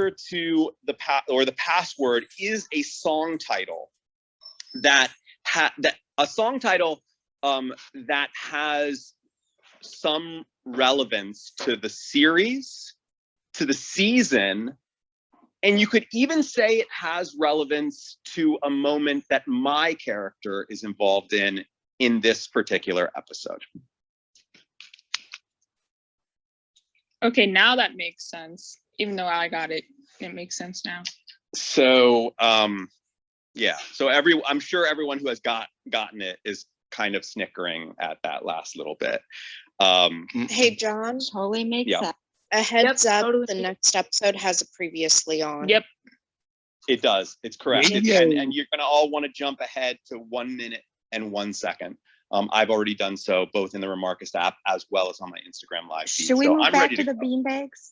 answer to the password is a song title that that has some relevance to the series, to the season, and you could even say it has relevance to a moment that my character is involved in this particular episode. Okay, now that makes sense. Even though I got it, it makes sense now. So, yeah. So I'm sure everyone who has gotten it is kind of snickering at that last little bit. Hey, John. Totally makes sense. A heads up, totally. the next episode has a previously on. Yep. It does. It's correct. Yeah. And you're going to all want to jump ahead to 1 minute and 1 second. I've already done so both in the Remarkist app as well as on my Instagram live feed. Should we so move I'm back ready to the go. beanbags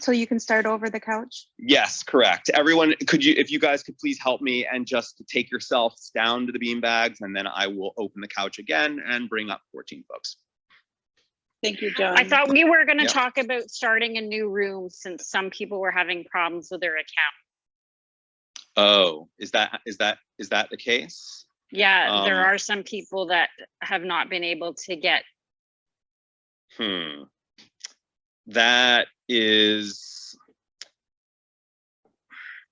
so you can start over the couch? Yes, correct. Everyone, if you guys could please help me and just take yourselves down to the beanbags, and then I will open the couch again and bring up 14 folks. Thank you, John. I thought we were going to Yep. talk about starting a new room since some people were having problems with their account. Oh, is that the case? Yeah, there are some people that have not been able to get. That is,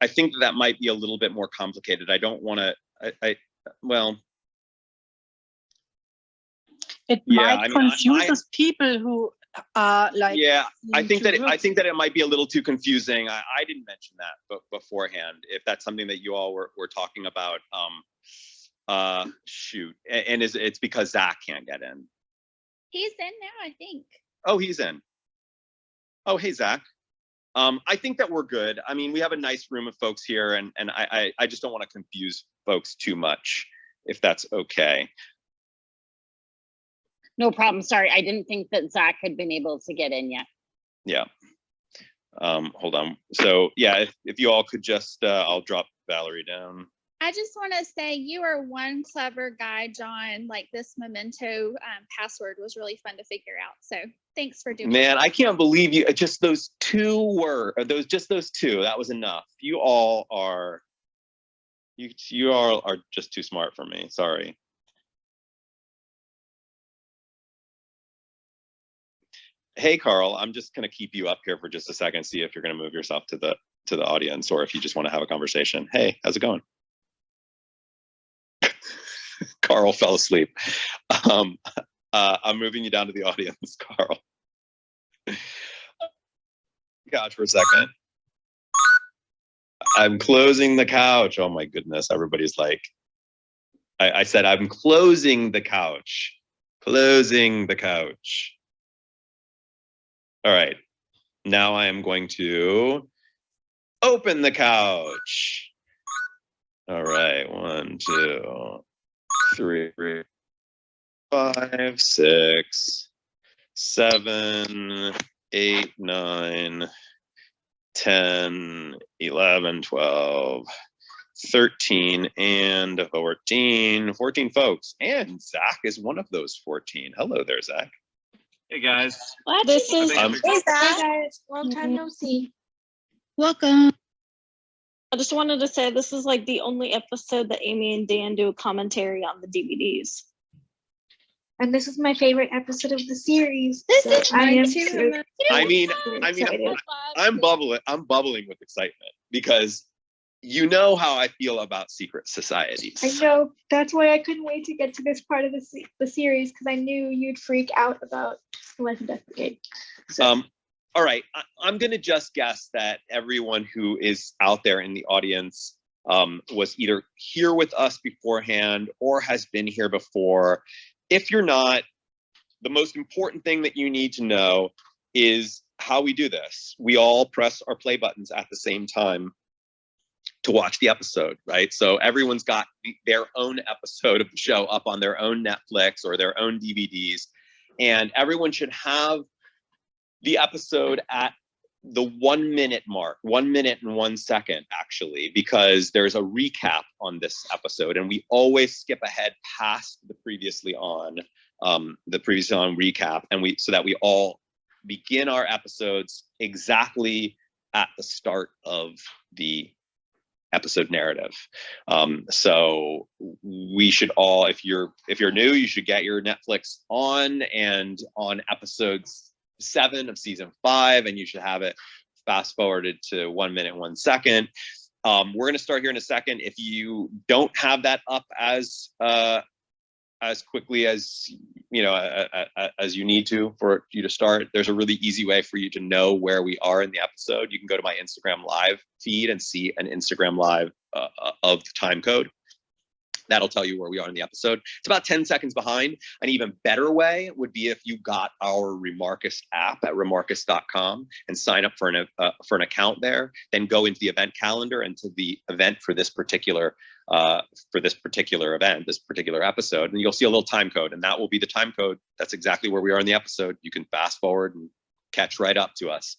I think that might be a little bit more complicated. I don't want to, well. It might confuse people who are like. Yeah, I think that it might be a little too confusing. I didn't mention that beforehand. If that's something that you all were talking about, shoot, and it's because Zach can't get in. He's in now, I think. Oh, he's in. Oh, hey, Zach. I think that we're good. I mean, we have a nice room of folks here, and I just don't want to confuse folks too much, if that's okay. No problem. Sorry, I didn't think that Zach had been able to get in yet. Yeah. Hold on. So yeah, if you all could just, I'll drop Valerie down. I just want to say you are one clever guy, John. Like, this memento password was really fun to figure out. So thanks for doing Man, that. I can't believe you. Just those two. That was enough. You all are. You all are just too smart for me. Sorry. Hey, Carl. I'm just gonna keep you up here for just a second. See if you're gonna move yourself to the audience, or if you just want to have a conversation. Hey, how's it going? Carl fell asleep. I'm moving you down to the audience, Carl. Couch for a second. I'm closing the couch. Oh my goodness, everybody's like, I said I'm closing the couch. Closing the couch. All right, now I am going to open the couch. All right, 1, 2, 3, 5, 6, 7, 8, 9, 10, 11, 12, 13, and 14. 14 folks. And Zach is one of those 14. Hello there, Zach. Hey guys. This is Hey, guys. Long time no see. Welcome. I just wanted to say this is like the only episode that Amy and Dan do a commentary on the DVDs. And this is my favorite episode of the series. This so is mine am too. so I mean, excited. I'm bubbling with excitement because you know how I feel about secret societies. I know. That's why I couldn't wait to get to this part of the series, because I knew you'd freak out about Life and Death Brigade. So. All right, I'm going to just guess that everyone who is out there in the audience was either here with us beforehand or has been here before. If you're not, the most important thing that you need to know is how we do this. We all press our play buttons at the same time to watch the episode, right? So everyone's got their own episode of the show up on their own Netflix or their own DVDs, and everyone should have the episode at the 1 minute mark, 1 minute and 1 second, actually, because there's a recap on this episode, and we always skip ahead past the previously on recap, and so that we all begin our episodes exactly at the start of the episode narrative. So we should all, if you're new, you should get your Netflix on and on episode 7 of season 5, and you should have it fast forwarded to 1 minute, 1 second. We're going to start here in a second. If you don't have that up as quickly as as you need to for you to start, there's a really easy way for you to know where we are in the episode. You can go to my Instagram live feed and see an Instagram live of the time code. That'll tell you where we are in the episode. It's about 10 seconds behind. An even better way would be if you got our Remarcus app at remarcus.com and sign up for an account there. Then go into the event calendar and to the event for this particular event, this particular episode, and you'll see a little time code, and that will be the time code. That's exactly where we are in the episode. You can fast forward and catch right up to us.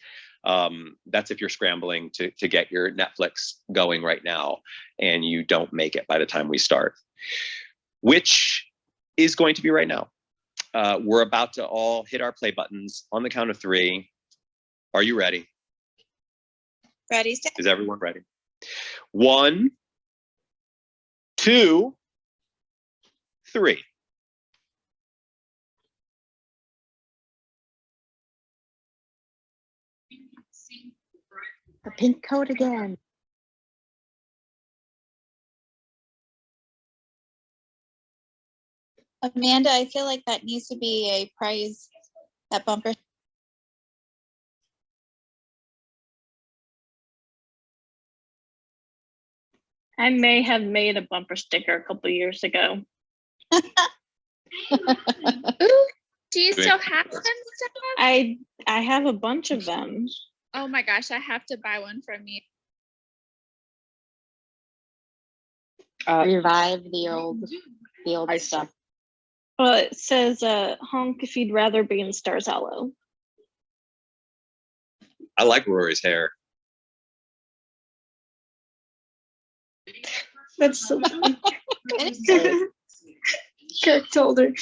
That's if you're scrambling to get your Netflix going right now and you don't make it by the time we start, which is going to be right now. We're about to all hit our play buttons on the count of 3. Are you ready? Ready, set. Is everyone ready? 1, 2, 3. The pink coat again. Amanda, I feel like that needs to be a prize, that bumper. I may have made a bumper sticker a couple years ago. Ooh, do you still have them stuff? I have a bunch of them. Oh my gosh, I have to buy one from you. Revive the old stuff. Well, it says honk if you'd rather be in Stars Hollow. I like Rory's hair. That's so funny. Kirk told her.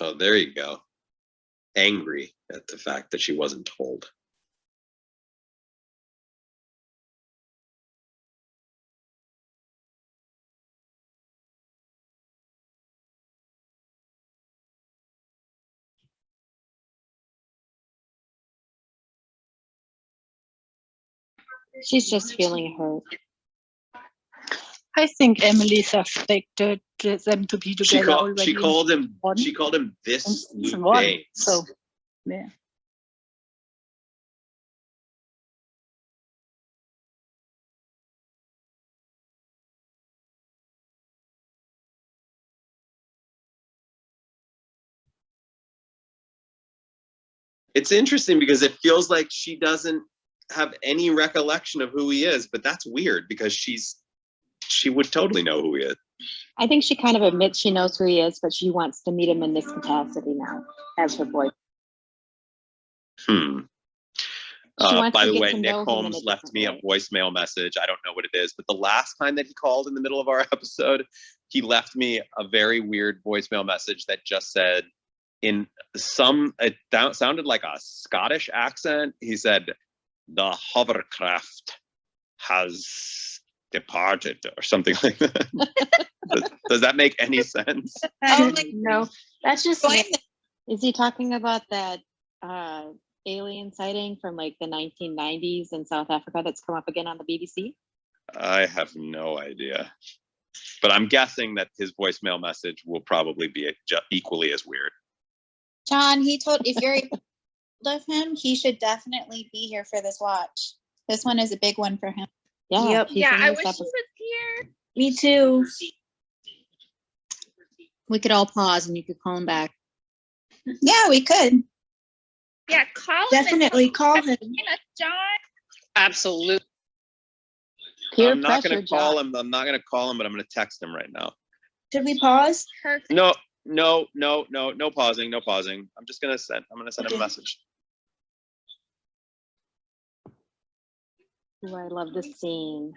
Oh, there you go. Angry at the fact that she wasn't told. She's just feeling hurt. I think Emily suspected them to be together already. She called him this Luke Baines. So, yeah. It's interesting because it feels like she doesn't have any recollection of who he is, but that's weird because she would totally know who he is. I think she kind of admits she knows who he is, but she wants to meet him in this capacity now as her boy. By the way, Nick Holmes left me a voicemail message. I don't know what it is, but the last time that he called in the middle of our episode, he left me a very weird voicemail message that just said, it sounded like a Scottish accent. He said, "The hovercraft has departed," or something like that. Does that make any sense? No, that's just. Is he talking about that alien sighting from like the 1990s in South Africa that's come up again on the BBC? I have no idea, but I'm guessing that his voicemail message will probably be equally as weird. John, if you're able of him, he should definitely be here for this watch. This one is a big one for him. Yeah. Yep. Yeah, I wish he was here. Me too. We could all pause and you could call him back. Yeah, we could. Yeah, Definitely call him. John. Absolutely. Peer I'm not pressure, gonna call John. him. I'm not gonna call him, but I'm gonna text him right now. Should we pause? Perfect. No pausing, no pausing. I'm gonna send him a message. Ooh, I love this scene.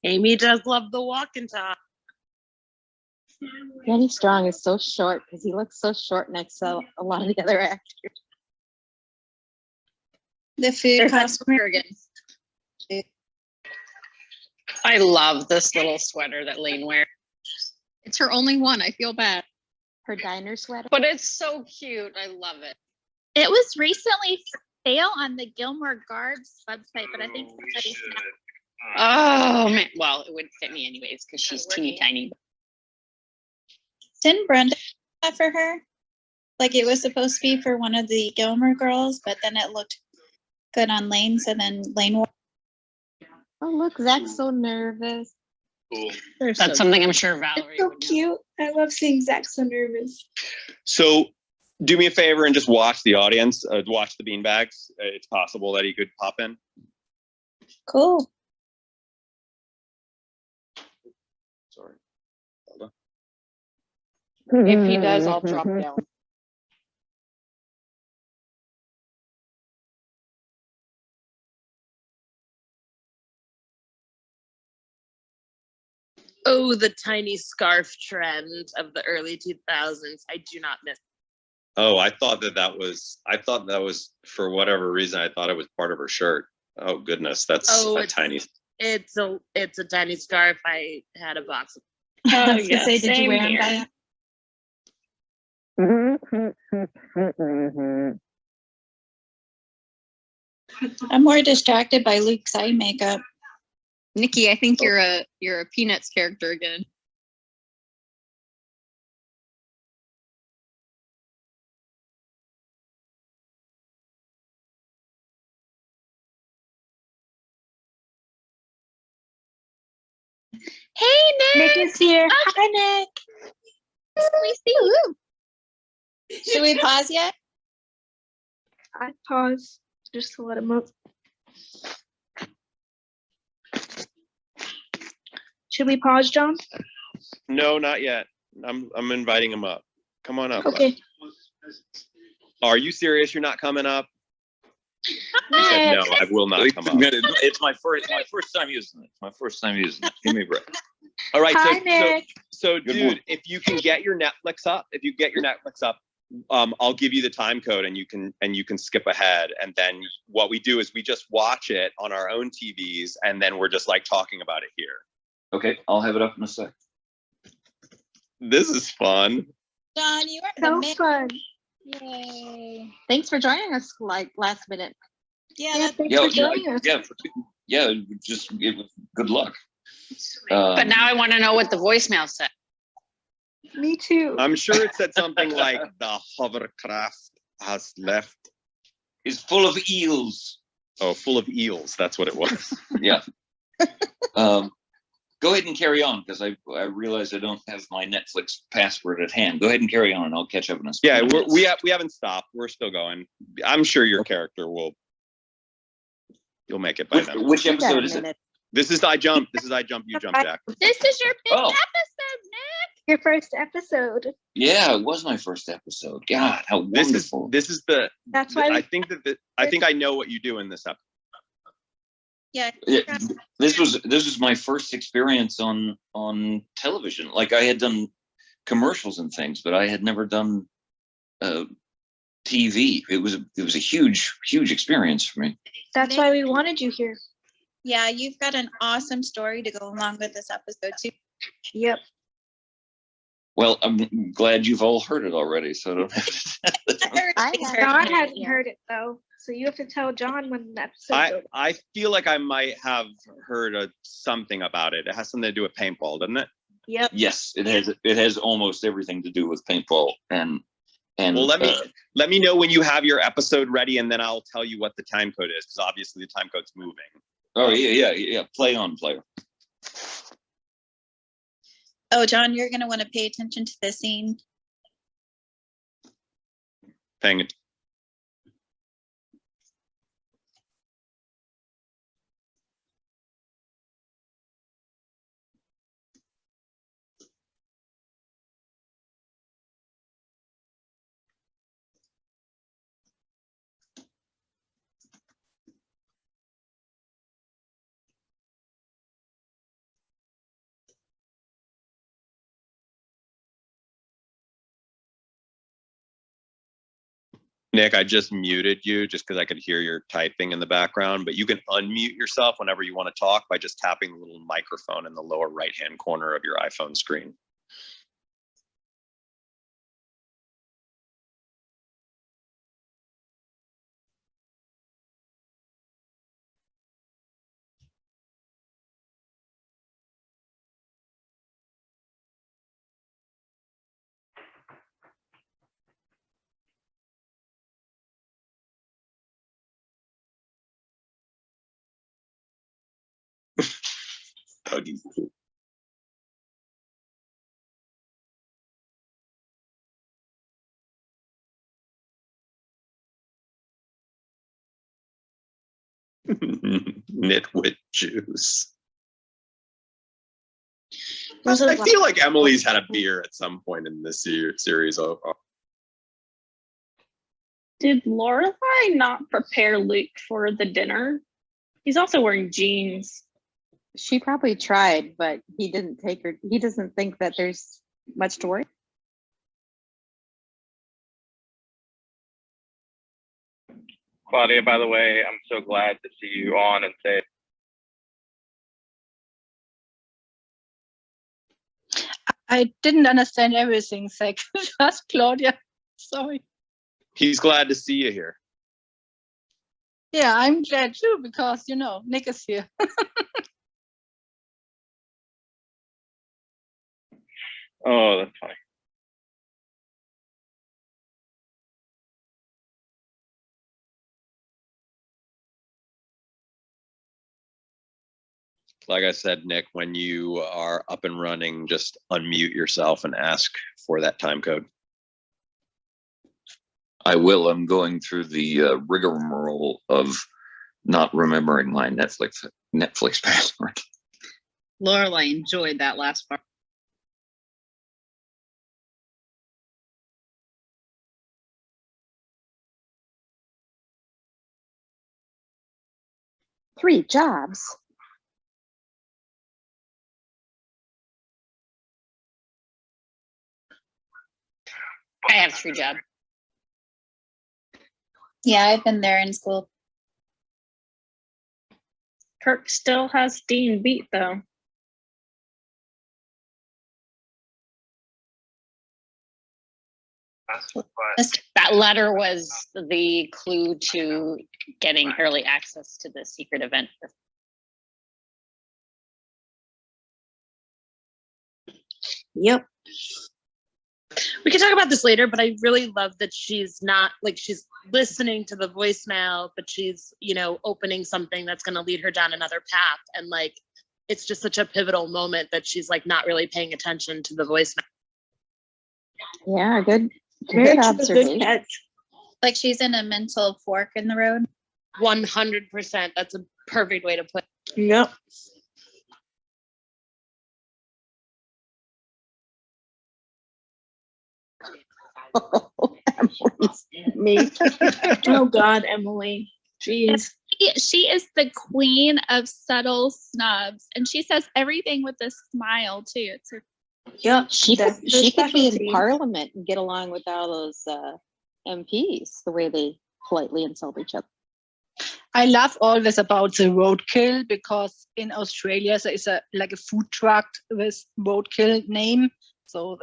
Amy does love the walk and talk. Danny Strong is so short because he looks so short next to a lot of the other actors. The food There's that cost American. I love this little sweater that Lane wears, It's her only one. I feel bad. Her diner sweater. but it's so cute. I love it. It was recently for sale on the Gilmore Girls website, but I think somebody snapped. Oh man, well, it wouldn't fit me anyways because she's teeny tiny. Didn't Brenda have for her? Like it was supposed to be for one of the Gilmore Girls, but then it looked good on Lane, so then Lane wore. Oh, look, Zach's so nervous. That's something I'm sure Valerie It's so would know. cute. I love seeing Zach so nervous. So do me a favor and just watch the audience, watch the beanbags. It's possible that he could pop in. Cool. Sorry. Hold on. If he does, I'll drop down. Oh, the tiny scarf trend of the early 2000s. I do not miss. Oh, I thought that was for whatever reason. I thought it was part of her shirt. Oh goodness, that's Oh, a tiny. It's a tiny scarf. I had a box of. I was yeah, gonna say, did you same wear them, here. Diane? I'm more distracted by Luke's eye makeup. Nikki, I think you're a Peanuts character again. Hey, Nick is here. Hi, Nick. we see you. Should we pause yet? I pause just to let him up. Should we pause, John? No, not yet. I'm inviting him up. Come on up. Okay. Are you serious? You're not coming up? He said, no, I will not come up. It's my first time using it. It's my first time using it. Give me a break. All right, Hi, Nick. so Good dude, morning. if you can get your Netflix up, I'll give you the time code and you can skip ahead. And then what we do is we just watch it on our own TVs and then we're just like talking about it here. Okay, I'll have it up in a sec. This is fun. John, you are the So man. fun. Yay. Thanks for joining us like last minute. Yeah, Yeah, that's thanks for joining us. Good luck. But now I want to know what the voicemail said. Me too. I'm sure it said something like the hovercraft has left. Is full of eels. Oh, full of eels. That's what it was. Yeah. Go ahead and carry on because I realize I don't have my Netflix password at hand. Go ahead and carry on and I'll catch up in a second. Yeah, we haven't stopped. We're still going. I'm sure your character you'll make it by then. Which episode is it? This is I Jump. You Jump, Jack. This is your big Oh. episode, Nick. Your first episode. Yeah, it was my first episode. God, how wonderful. This is the. That's why I think I know what you do in this episode. Yeah. Yeah, this was my first experience on television. Like I had done commercials and things, but I had never done TV. It was a huge experience for me. That's why we wanted you here. Yeah, you've got an awesome story to go along with this episode too. Yep. Well, I'm glad you've all heard it already, so I don't have to. John hadn't heard it though, so you have to tell John when the episode. I feel like I might have heard something about it. It has something to do with paintball, doesn't it? Yep. Yes, it has almost everything to do with paintball and. Well, let me know when you have your episode ready, and then I'll tell you what the time code is, because obviously the time code's moving. Oh yeah. Play on, player. Oh, John, you're going to want to pay attention to the scene. Paying it. Nick, I just muted you just because I could hear your typing in the background, but you can unmute yourself whenever you want to talk by just tapping the little microphone in the lower right-hand corner of your iPhone screen. Nitwit juice. I feel like Emily's had a beer at some point in this series. Did Lorelai not prepare Luke for the dinner? He's also wearing jeans. She probably tried, but he didn't take her. He doesn't think that there's much to worry. Claudia, by the way, I'm so glad to see you on and say. I didn't understand everything, Zach. Just Claudia. Sorry. He's glad to see you here. Yeah, I'm glad too, because, you know, Nick is here. Oh, that's funny. Like I said, Nick, when you are up and running, just unmute yourself and ask for that time code. I will. I'm going through the rigmarole of not remembering my Netflix password. Lorelai enjoyed that last part. Three jobs. I have 3 jobs. Yeah, I've been there in school. Kirk still has Dean beat though. That letter was the clue to getting early access to the secret event. Yep. We can talk about this later, but I really love that she's not like she's listening to the voicemail, but she's, you know, opening something that's going to lead her down another path. And like, it's just such a pivotal moment that she's like not really paying attention to the voicemail. Yeah, good Good observation. catch. Like she's in a mental fork in the road. 100%. That's a perfect way to put it. Yep. Me. Oh God, Emily. Jeez. She is the queen of subtle snubs, and she says everything with a smile too. It's her. Yep. She could be specialty. in Parliament and get along with all those MPs, the way they politely insult each other. I love always about the roadkill, because in Australia there is a food truck with roadkill name, so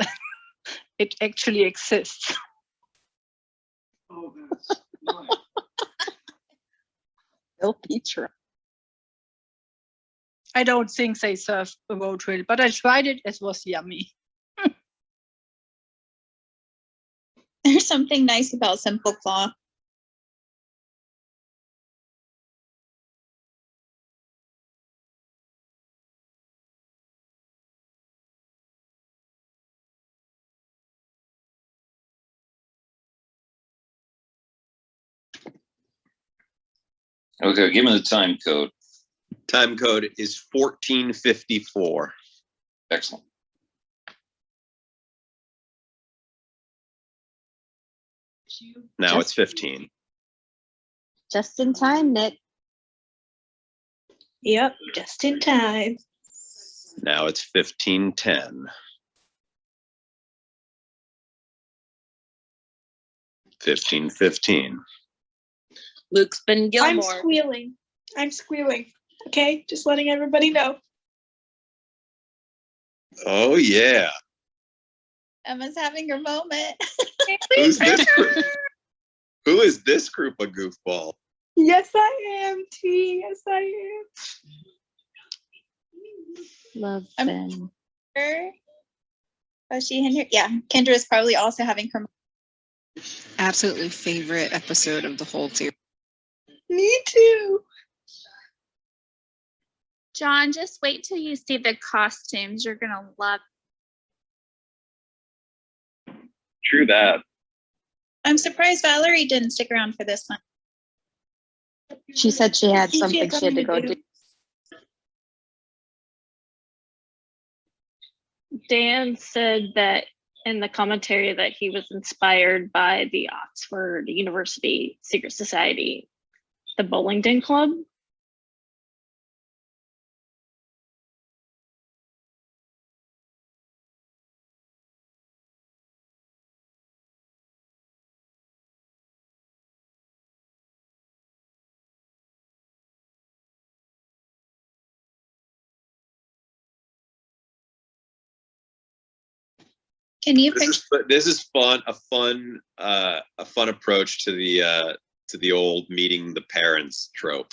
it actually exists. Oh, that's nice. Filthy truck. I don't think they serve a roadkill, but I tried it. It was yummy. There's something nice about Simple Claw. Okay, give me the time code. Time code is 1454. Excellent. Now it's 15. Just in time, Nick. Yep, just in time. Now it's 1510. 1515. Luke's been I'm Gilmore. squealing. I'm squealing. Okay, just letting everybody know. Oh yeah. Emma's having her moment. Who's this group? Who is this group of goofball? Yes, I am, T. Yes, I Love I'm- Ben. Her. Was she in here? Yeah, Kendra is probably also having her. Absolutely favorite episode of the whole series. am. Me too. John, just wait till you see the costumes. You're gonna love. True that. I'm surprised Valerie didn't stick around for this one. She said she had She something had she had to go something to do. Dan said that in the commentary that he was inspired by the Oxford University Secret Society, the Bowlington Club. Can you picture? This is fun. A fun approach to the old meeting the parents trope.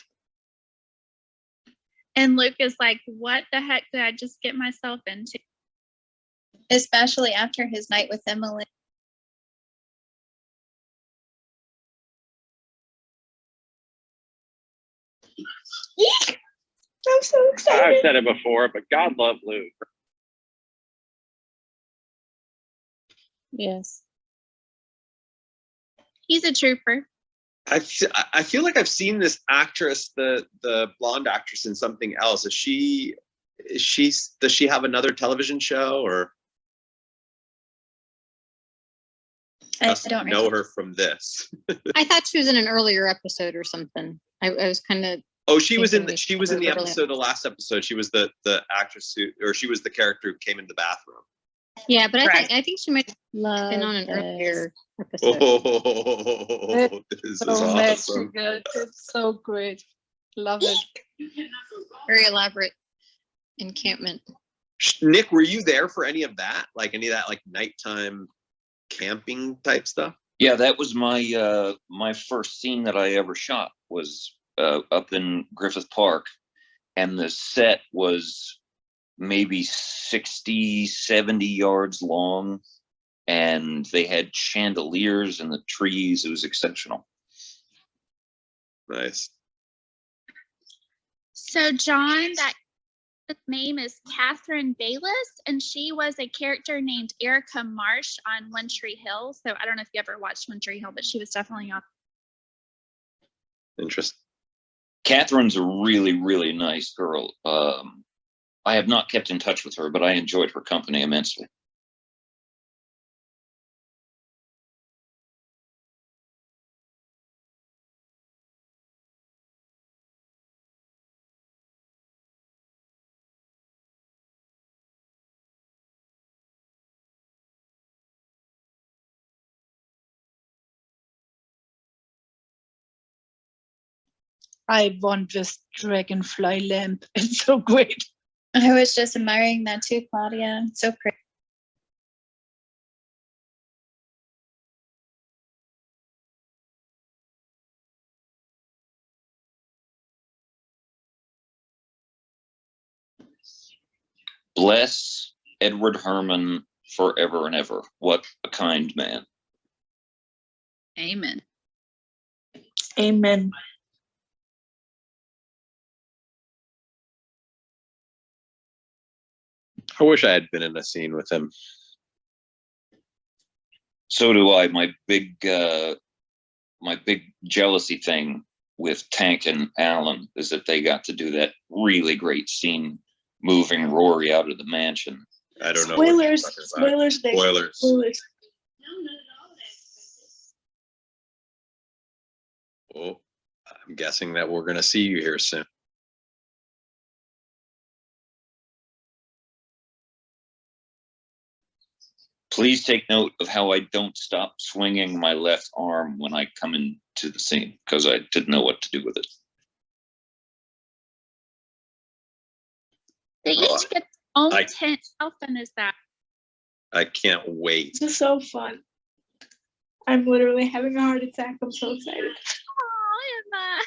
And Luke is like, what the heck did I just get myself into? Especially after his night with Emily. I'm so excited. I've said it before, but God love Luke. Yes. He's a trooper. I feel like I've seen this actress, the blonde actress, in something else. Does she have another television show, or I just don't know her from this? I thought she was in an earlier episode or something. I was kind of. Oh, she was in thinking she was in the earlier. episode, the last episode. She was the actress she was the character who came in the bathroom. Yeah, but Correct. I think she might have Love been on an this. earlier episode. Oh, this is So awesome. magical. It's so great. Love it. Very elaborate encampment. Nick, were you there for any of that? Like any of that, like nighttime camping type stuff? Yeah, that was my my first scene that I ever shot was up in Griffith Park, and the set was maybe 60, 70 yards long, and they had chandeliers in the trees. It was exceptional. Nice. So John, that name is Catherine Bayless, and she was a character named Erica Marsh on One Tree Hill. So I don't know if you ever watched One Tree Hill, but she was definitely on. Interesting. Catherine's a really, really nice girl. I have not kept in touch with her, but I enjoyed her company immensely. I want this dragonfly lamp. It's so great. I was just admiring that too, Claudia. So pretty. Bless Edward Herman forever and ever. What a kind man. Amen. Amen. I wish I had been in a scene with him. So do I. My big jealousy thing with Tank and Alan is that they got to do that really great scene moving Rory out of the mansion. I don't know. Spoilers. What you're talking about. Spoilers. Nick. Spoilers. Spoilers. Oh, I'm guessing that we're going to see you here soon. Please take note of how I don't stop swinging my left arm when I come into the scene, because I didn't know what to do with it. They each get their own tent. How fun is that? I can't wait. This is so fun. I'm literally having a heart attack. I'm so excited. Oh, Emma.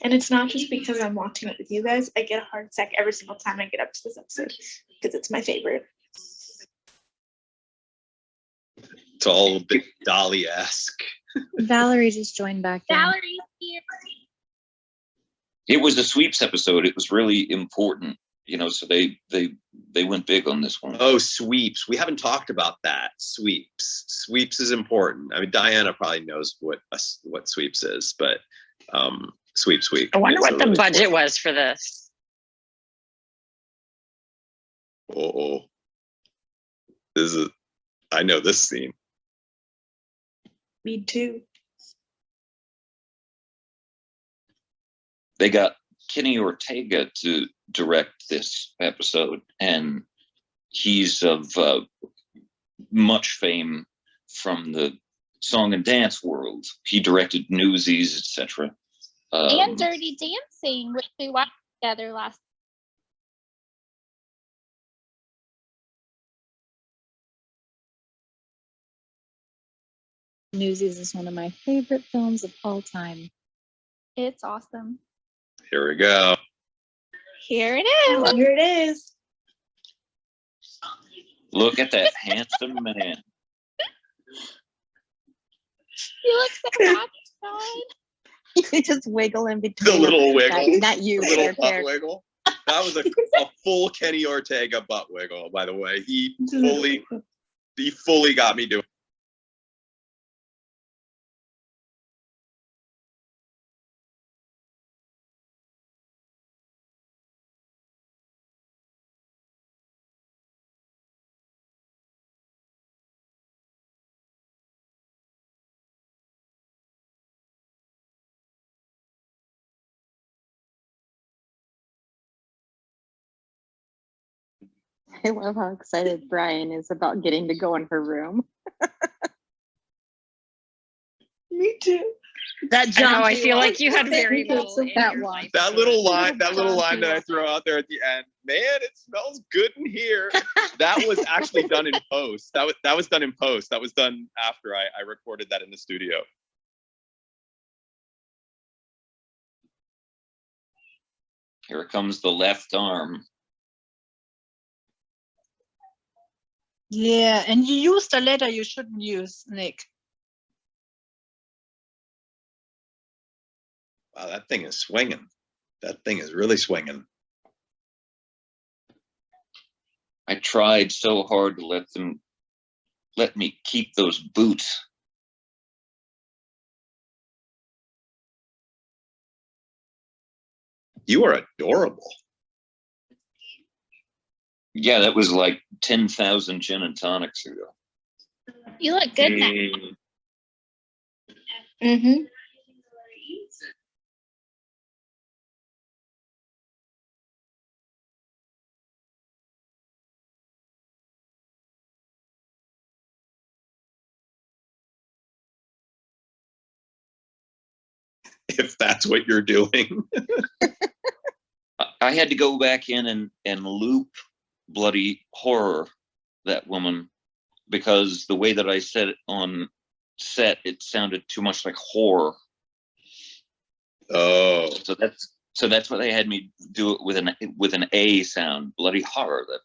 And it's not just because I'm watching it with you guys. I get a heart attack every single time I get up to this episode because it's my favorite. It's all a bit Dolly-esque. Valerie just joined back in. Valerie's here. It was a sweeps episode. It was really important, you know, so they went big on this one. Oh, sweeps. We haven't talked about that. Sweeps. Sweeps is important. I mean, Diana probably knows what sweeps is, but sweep. I wonder is what a the really budget important- was for this. Oh, this is. I know this scene. Me too. They got Kenny Ortega to direct this episode, and he's of much fame from the song and dance world. He directed Newsies, etc. And Dirty Dancing, which we watched together last. Newsies is one of my favorite films of all time. It's awesome. Here we go. Here it is. Here it is. Look at that handsome man. You look so happy, Sean. You just wiggle in between. The little wiggle. Not you, The but little your butt character. wiggle. That was a full Kenny Ortega butt wiggle, by the way. He fully got me doing. I love how excited Brian is about getting to go in her room. Me too. That I know, John. I feel like you had Thank very you. little in That your one. life. That little line that I throw out there at the end. Man, it smells good in here. That was actually done in post. That was done in post. That was done after I recorded that in the studio. Here comes the left arm. Yeah, and you used a letter you shouldn't use, Nick. Wow, that thing is swinging. That thing is really swinging. I tried so hard to let me keep those boots. You are adorable. Yeah, that was like 10,000 gin and tonics ago. You look good now. Mm-hmm. If that's what you're doing. I had to go back in and loop bloody horror, that woman, because the way that I said it on set, it sounded too much like horror. Oh. So that's why they had me do it with an A sound, bloody horror. That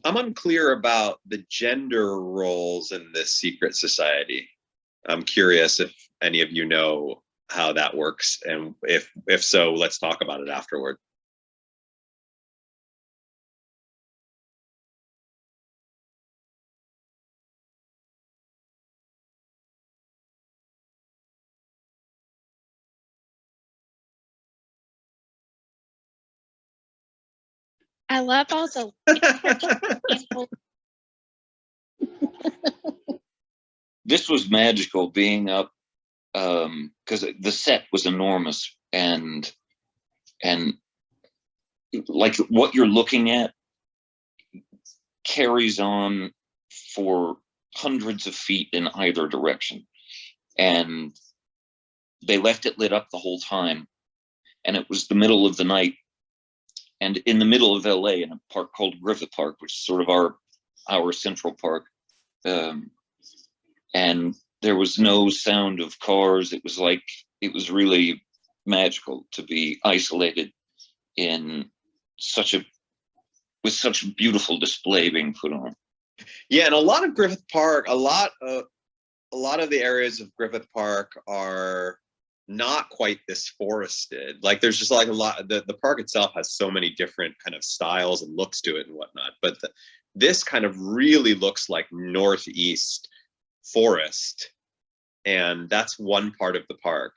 I'm unclear about the gender roles in this secret society. I'm curious if any of you know how that works, and if so, let's talk about it afterward. I love all the This was magical being up because the set was enormous, and like what you're looking at carries on for hundreds of feet in either direction, and they left it lit up the whole time, and it was the middle of the night, and in the middle of LA in a park called Griffith Park, which is sort of our central park, and there was no sound of cars. It was really magical to be isolated in with such a beautiful display being put on. Yeah, and a lot of Griffith Park, a lot of the areas of Griffith Park are not quite this forested. Like there's just like a lot. The park itself has so many different kind of styles and looks to it and whatnot. But this kind of really looks like northeast forest, and that's one part of the park,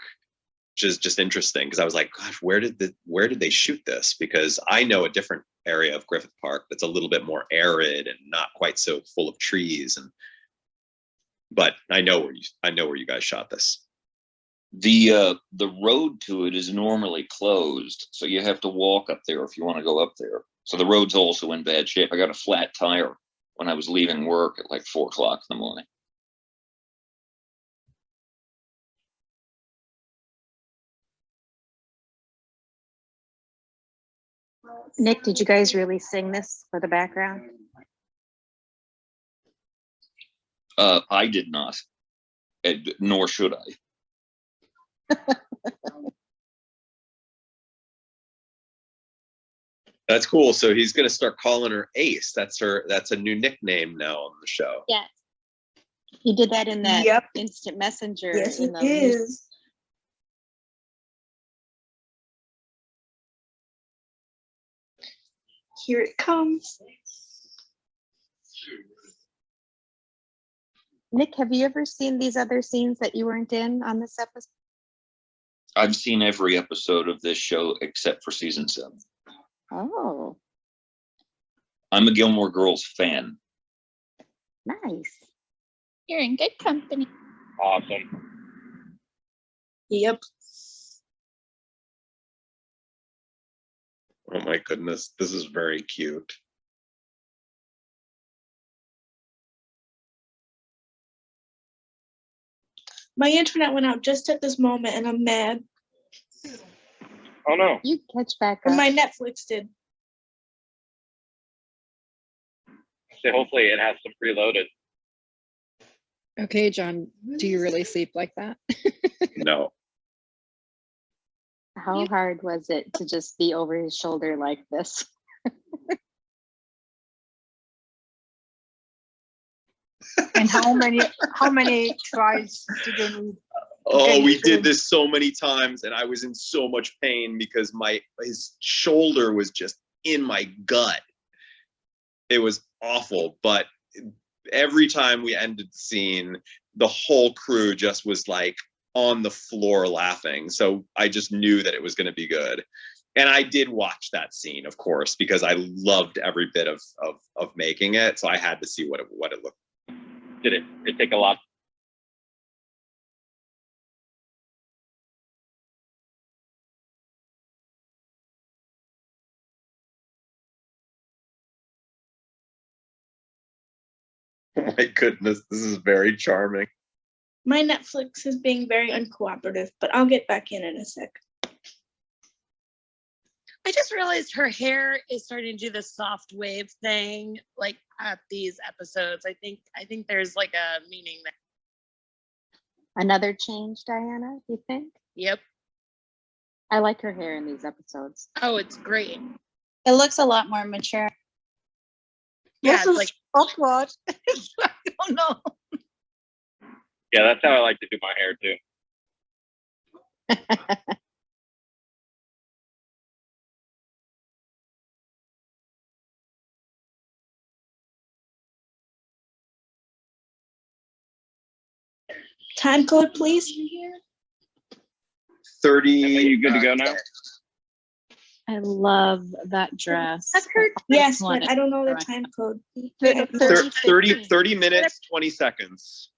which is just interesting because I was like, gosh, where did they shoot this? Because I know a different area of Griffith Park that's a little bit more arid and not quite so full of trees, but I know where you guys shot this. The road to it is normally closed, so you have to walk up there if you want to go up there. So the road's also in bad shape. I got a flat tire when I was leaving work at like 4 o'clock in the morning. Nick, did you guys really sing this for the background? I did not, nor should I. That's cool. So he's going to start calling her Ace. That's a new nickname now on the show. Yes. He did that in that instant messenger. Yes, in it the is. Here it comes. Nick, have you ever seen these other scenes that you weren't in on this episode? I've seen every episode of this show except for season 7. Oh, I'm a Gilmore Girls fan. nice. You're in good company. Awesome. Yep. Oh my goodness, this is very cute. My internet went out just at this moment and I'm mad. Oh no. You catch back Or up. my Netflix did. So hopefully it has some preloaded. Okay, John, do you really sleep like that? No. How hard was it to just be over his shoulder like this? And how many tries did you need? Oh, we did this so many times, and I was in so much pain because his shoulder was just in my gut. It was awful, but every time we ended the scene, the whole crew just was like on the floor laughing. So I just knew that it was going to be good. And I did watch that scene, of course, because I loved every bit of making it. So I had to see what it looked. Did it take a lot? Oh my goodness, this is very charming. My Netflix is being very uncooperative, but I'll get back in a sec. I just realized her hair is starting to do the soft wave thing, like at these episodes. I think there's like a meaning there. Another change, Diana, do you think? Yep. I like her hair in these episodes. Oh, it's great. It looks a lot more mature. Yeah, This it's is like awkward. I don't know. Yeah, that's how I like to do my hair too. Time code, please. 30. You good to go now? I love that dress. I've heard yes, one but I don't know the correct. time code. 30 minutes, 20 seconds.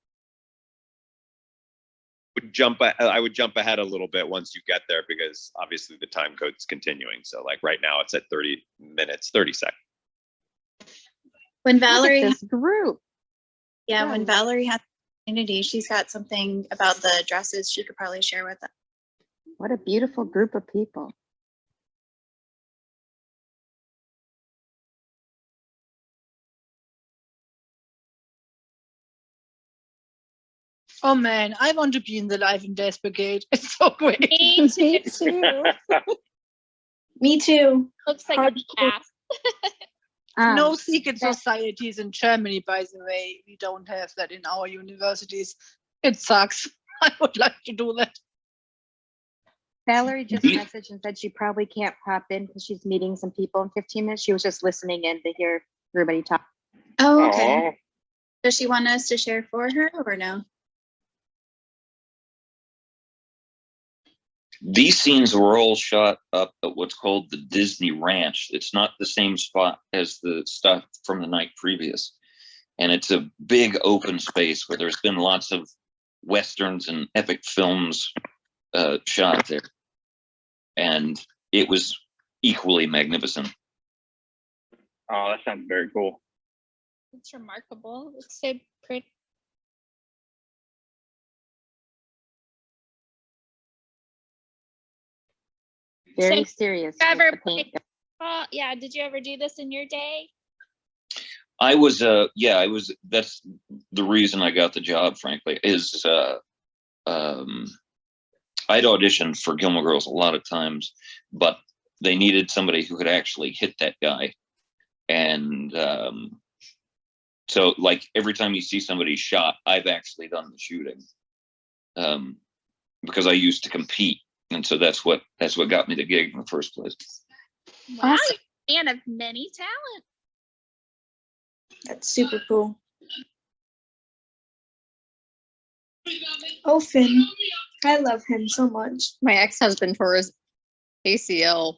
I would jump ahead a little bit once you get there because obviously the time code's continuing. So like right now it's at 30 minutes, 30 seconds. When Look at Valerie, this group. yeah, when Valerie had the opportunity, she's got something about the dresses she could probably share with us. What a beautiful group of people. Oh man, I want to be in the Life and Death Brigade. It's so great. Me too. Me too. Looks like a cast. No secret societies in Germany, by the way. We don't have that in our universities. It sucks. I would like to do that. Valerie just messaged and said she probably can't pop in because she's meeting some people in 15 minutes. She was just listening in to hear everybody talk. Oh, okay. Aw. Does she want us to share for her or no? These scenes were all shot up at what's called the Disney Ranch. It's not the same spot as the stuff from the night previous. And it's a big open space where there's been lots of Westerns and epic films shot there. And it was equally magnificent. Oh, that sounds very cool. It's remarkable. It's so pretty. Very So, serious. you with ever the paint. yeah, did you ever do this in your day? I was that's the reason I got the job, frankly, is I'd auditioned for Gilmore Girls a lot of times, but they needed somebody who could actually hit that guy. And so like every time you see somebody shot, I've actually done the shooting. Because I used to compete. And so that's what got me the gig in the first place. Wow, Awesome. you're a man of many talents. That's super cool. Oh, Finn. I love him so much. My ex-husband tore his ACL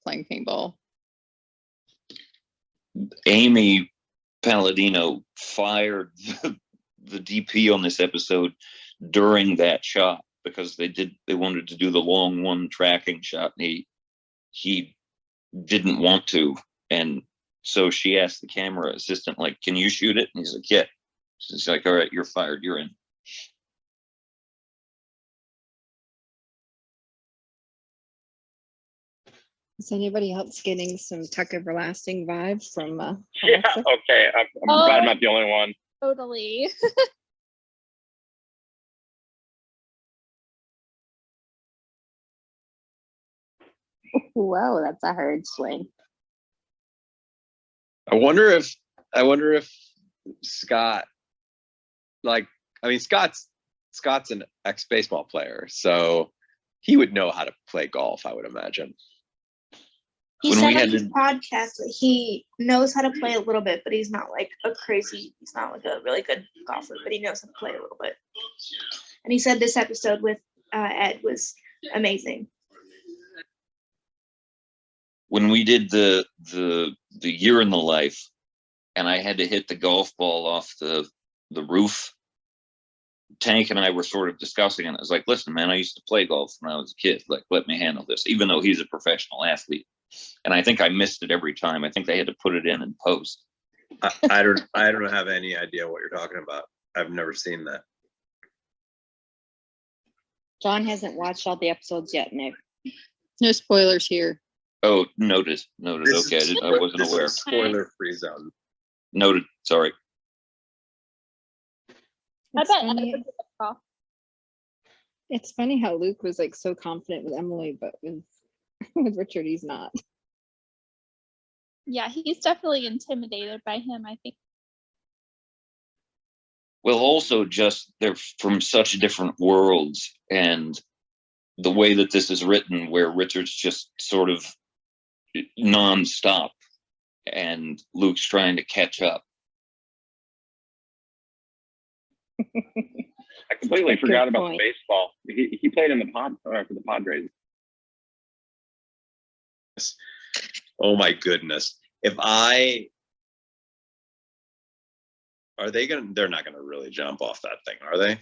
playing paintball. Amy Palladino fired the DP on this episode during that shot because they wanted to do the long one tracking shot and he didn't want to, and so she asked the camera assistant, like, can you shoot it? And he's like, yeah. She's like, all right, you're fired, you're in. Is anybody else getting some Tuck Everlasting vibes from Yeah, Alexa? okay. I'm glad I'm not the only one. Totally. Whoa, that's a hard swing. I wonder if Scott, like, I mean, Scott's an ex-baseball player, so he would know how to play golf, I would imagine. He When said we on had his to- podcast that he knows how to play a little bit, but he's not like he's not like a really good golfer, but he knows how to play a little bit. And he said this episode with Ed was amazing. When we did the year in the life and I had to hit the golf ball off the roof, Tank and I were sort of discussing it. I was like, listen, man, I used to play golf when I was a kid. Like, let me handle this, even though he's a professional athlete. And I think I missed it every time. I think they had to put it in post. I don't have any idea what you're talking about. I've never seen that. John hasn't watched all the episodes yet, Nick. No spoilers here. Oh, noted. Okay, I wasn't aware. Spoiler-free zone. Noted. Sorry. I It's bet funny, Ed would get a call. it's funny how Luke was like so confident with Emily, but with with Richard, he's not. Yeah, he's definitely intimidated by him, I think. Well, also just they're from such different worlds, and the way that this is written, where Richard's just sort of nonstop, and Luke's trying to catch up. I completely Good forgot about the point. baseball. He played in the for the Padres. Oh my goodness. Are they're not gonna really jump off that thing, are they?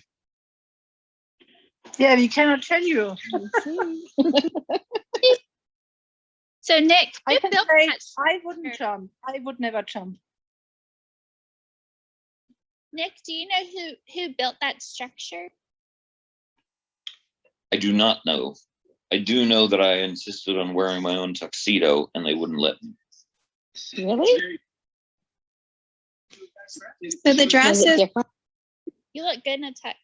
Yeah, we cannot tell you. So Nick, I who can built say that I wouldn't structure? jump. I would never jump. Nick, do you know who built that structure? I do not know. I do know that I insisted on wearing my own tuxedo, and they wouldn't let me. Really? So the Was it dresses, different? You look good in a tux.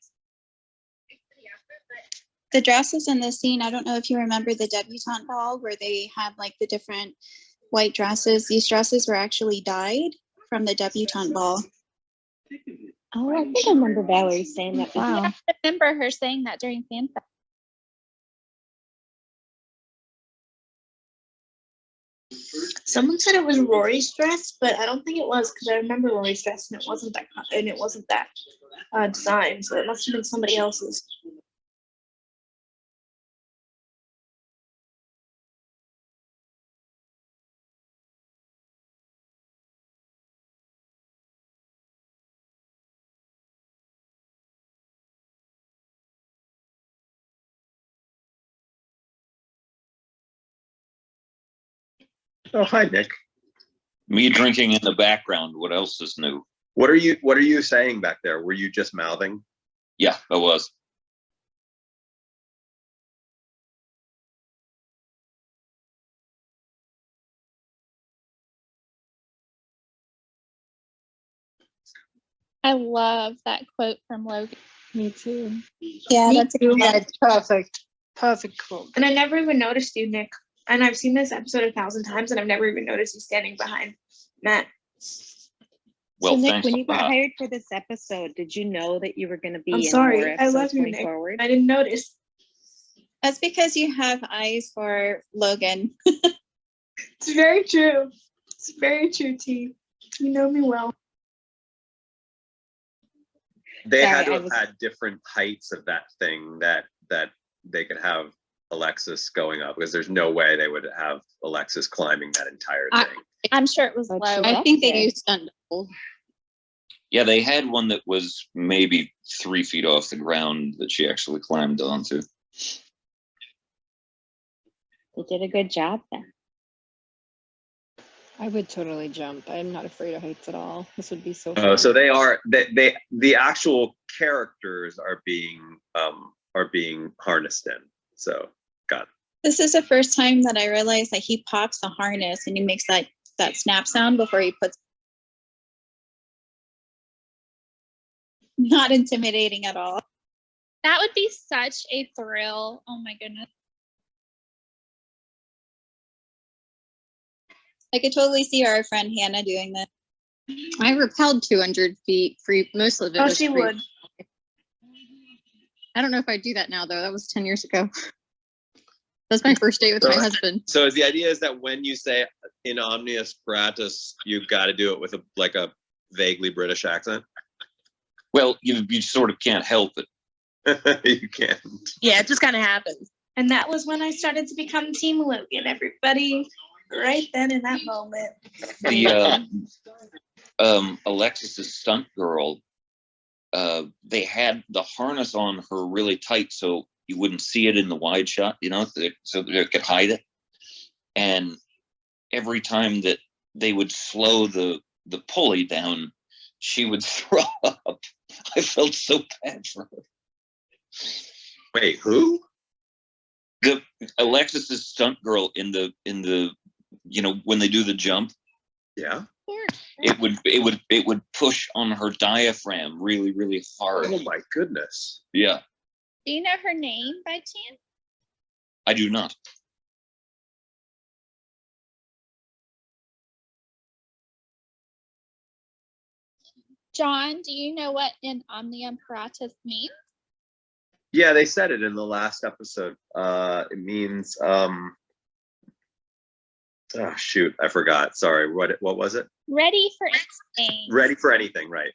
the dresses in this scene, I don't know if you remember the debutante ball where they had like the different white dresses. These dresses were actually dyed from the debutante ball. Oh, I think I remember Valerie saying that. Wow. Yeah, I remember her saying that during fan fest. Someone said it was Rory's dress, but I don't think it was because I remember Rory's dress and it wasn't that design, so it must have been somebody else's. Oh, hi, Nick. Me drinking in the background. What else is new? What are you saying back there? Were you just mouthing? Yeah, I was. I love that quote from Logan. Me too. Yeah, Me that's a too, good. Matt. Perfect. Perfect quote. And I never even noticed you, Nick. And I've seen this episode 1,000 times, and I've never even noticed you standing behind Matt. Well, So Nick, thanks when a you got lot. hired for this episode, did you know that you were going to be I'm in sorry. more I episodes love you, going Nick. forward? I didn't notice. That's because you have eyes for Logan. It's very true. It's very true, T. You know me well. They Sorry, had to I have was- had different heights of that thing that they could have Alexis going up, because there's no way they would have Alexis climbing that entire I- thing. I'm sure it was But low. she's I up think they there. used stunt double. Yeah, they had one that was maybe 3 feet off the ground that she actually climbed onto. They did a good job then. I would totally jump. I'm not afraid of heights at all. This would be so Oh, fun. so the actual characters are being harnessed in. So got it. This is the first time that I realized that he pops the harness and he makes that snap sound before he puts. Not intimidating at all. That would be such a thrill. Oh my goodness. I could totally see our friend Hannah doing that. I rappelled 200 feet free. Most of it Oh, was she free. would. I don't know if I'd do that now though. That was 10 years ago. That's my first date with So- my husband. So the idea is that when you say in omnius gratis, you've got to do it with a vaguely British accent. Well, you sort of can't help it. You can't. Yeah, it just kind of happens. And that was when I started to become Team Logan, everybody. Right then in that moment. The Alexis's stunt girl, they had the harness on her really tight so you wouldn't see it in the wide shot, so they could hide it. And every time that they would slow the pulley down, she would throw up. I felt so bad for her. Wait, who? The Alexis's stunt girl in the when they do the jump, Yeah. it would push on her diaphragm really, really hard. Oh my goodness. Yeah, Do you know her name by chance? I do not. John, do you know what an omnium paratus means? Yeah, they said it in the last episode. It means oh shoot, I forgot. Sorry. What was it? Ready for anything. Ready for anything. Right.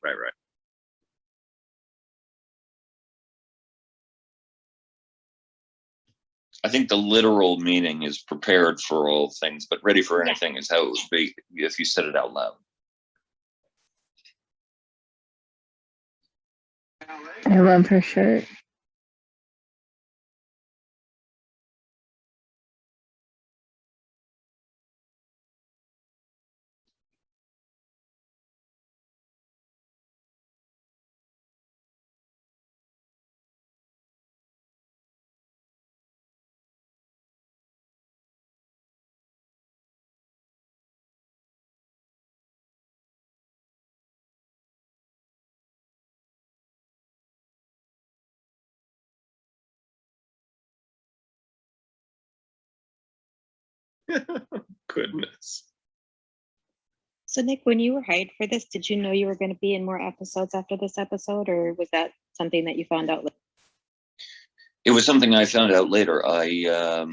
I think the literal meaning is prepared for all things, but ready for Yeah. anything is how it would be if you said it out loud. I love her shirt. Goodness. So Nick, when you were hired for this, did you know you were going to be in more episodes after this episode, or was that something that you found out later? It was something I found out later. I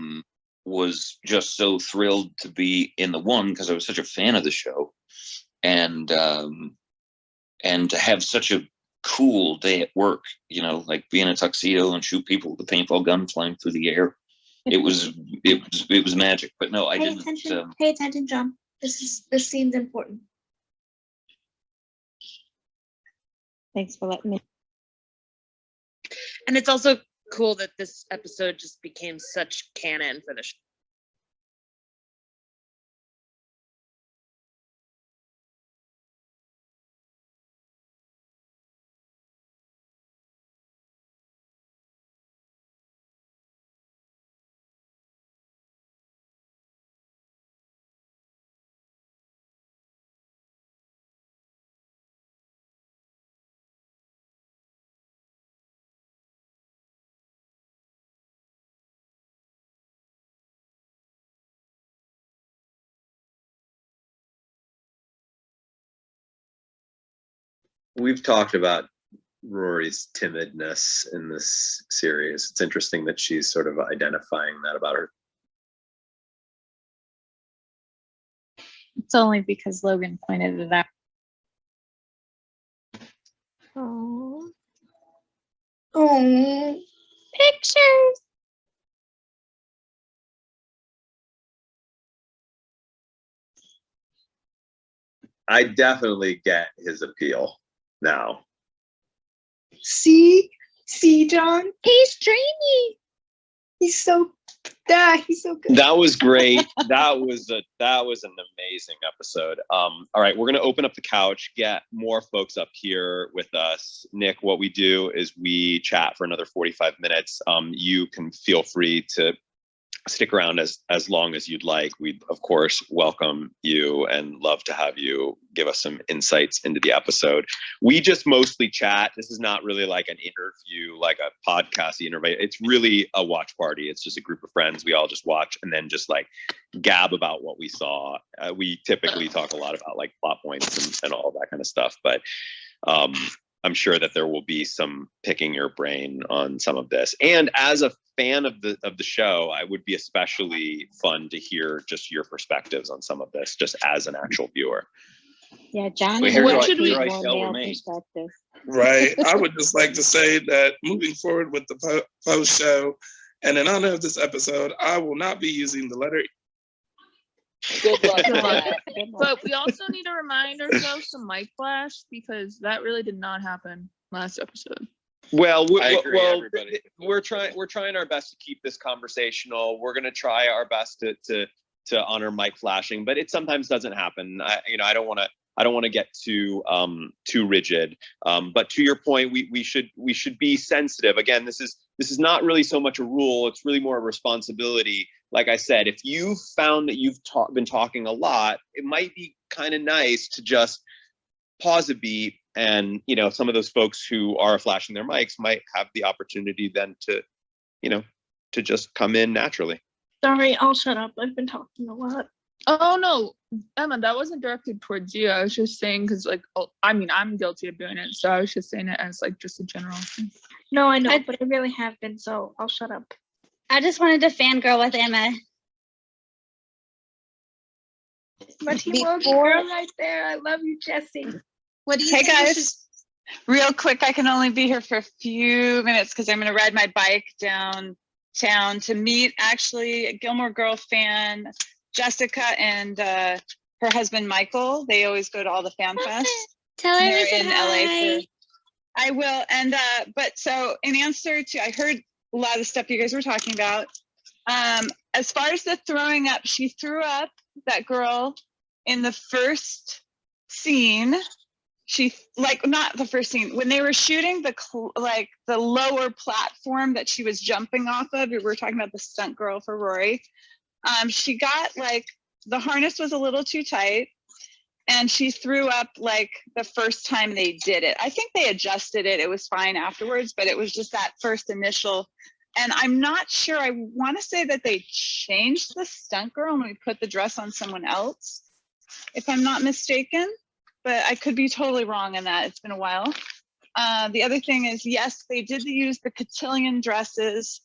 was just so thrilled to be in the one because I was such a fan of the show, and to have such a cool day at work, you know, like be in a tuxedo and shoot people with a paintball gun flying through the air. It was magic. But no, I Pay didn't. attention. Pay attention, John. This scene's important. Thanks for letting me. And it's also cool that this episode just became such canon for the show. We've talked about Rory's timidness in this series. It's interesting that she's sort of identifying that about her. It's only because Logan pointed it out. Oh. Oh. Pictures. I definitely get his appeal now. See, John. He's dreamy. He's so good. That was great. That was an amazing episode. All right, we're gonna open up the couch, get more folks up here with us. Nick, what we do is we chat for another 45 minutes. You can feel free to stick around as long as you'd like. We'd of course welcome you and love to have you give us some insights into the episode. We just mostly chat. This is not really like an interview, like a podcast interview. It's really a watch party. It's just a group of friends. We all just watch and then just like gab about what we saw. We typically talk a lot about like plot points and all that kind of stuff, but I'm sure that there will be some picking your brain on some of this. And as a fan of the show, I would be especially fun to hear just your perspectives on some of this, just as an actual viewer. Yeah, John. Well, and here I I- need here I more shall male remain. perspective. Right. I would just like to say that moving forward with the post show, and in honor of this episode, I will not be using the letter E. Good luck with Good luck. that. Good luck. But we also need to remind ourselves to mic flash because that really did not happen last episode. Well, I agree, everybody. we're trying our best to keep this conversational. We're going to try our best to honor mic flashing, but it sometimes doesn't happen. I don't want to get too rigid. But to your point, we should be sensitive. Again, this is not really so much a rule. It's really more a responsibility. Like I said, if you found that you've been talking a lot, it might be kind of nice to just pause a beat. And, some of those folks who are flashing their mics might have the opportunity then to just come in naturally. Sorry, I'll shut up. I've been talking a lot. Oh no, Emma, that wasn't directed towards you. I was just saying because like, oh, I mean, I'm guilty of doing it, so I was just saying it as like just a general thing. No, I know, but I really have been, so I'll shut up. I just wanted to fangirl with Emma. My team Logan girl right there. I love you, Jesse. What do you Hey think we should- guys, real quick, I can only be here for a few minutes because I'm going to ride my bike downtown to meet actually a Gilmore Girl fan, Jessica, and her husband Michael. They always go to all the fan fests. Tell her They're we said in hi. LA. I will. And but so in answer to, I heard a lot of the stuff you guys were talking about. As far as the throwing up, she threw up, that girl, in the first scene. She, like, not the first scene, when they were shooting the the lower platform that she was jumping off of, we were talking about the stunt girl for Rory. She got like, the harness was a little too tight and she threw up like the first time they did it. I think they adjusted it. It was fine afterwards, but it was just that first initial. And I'm not sure, I want to say that they changed the stunt girl and we put the dress on someone else, if I'm not mistaken, but I could be totally wrong in that. It's been a while. The other thing is, yes, they did use the cotillion dresses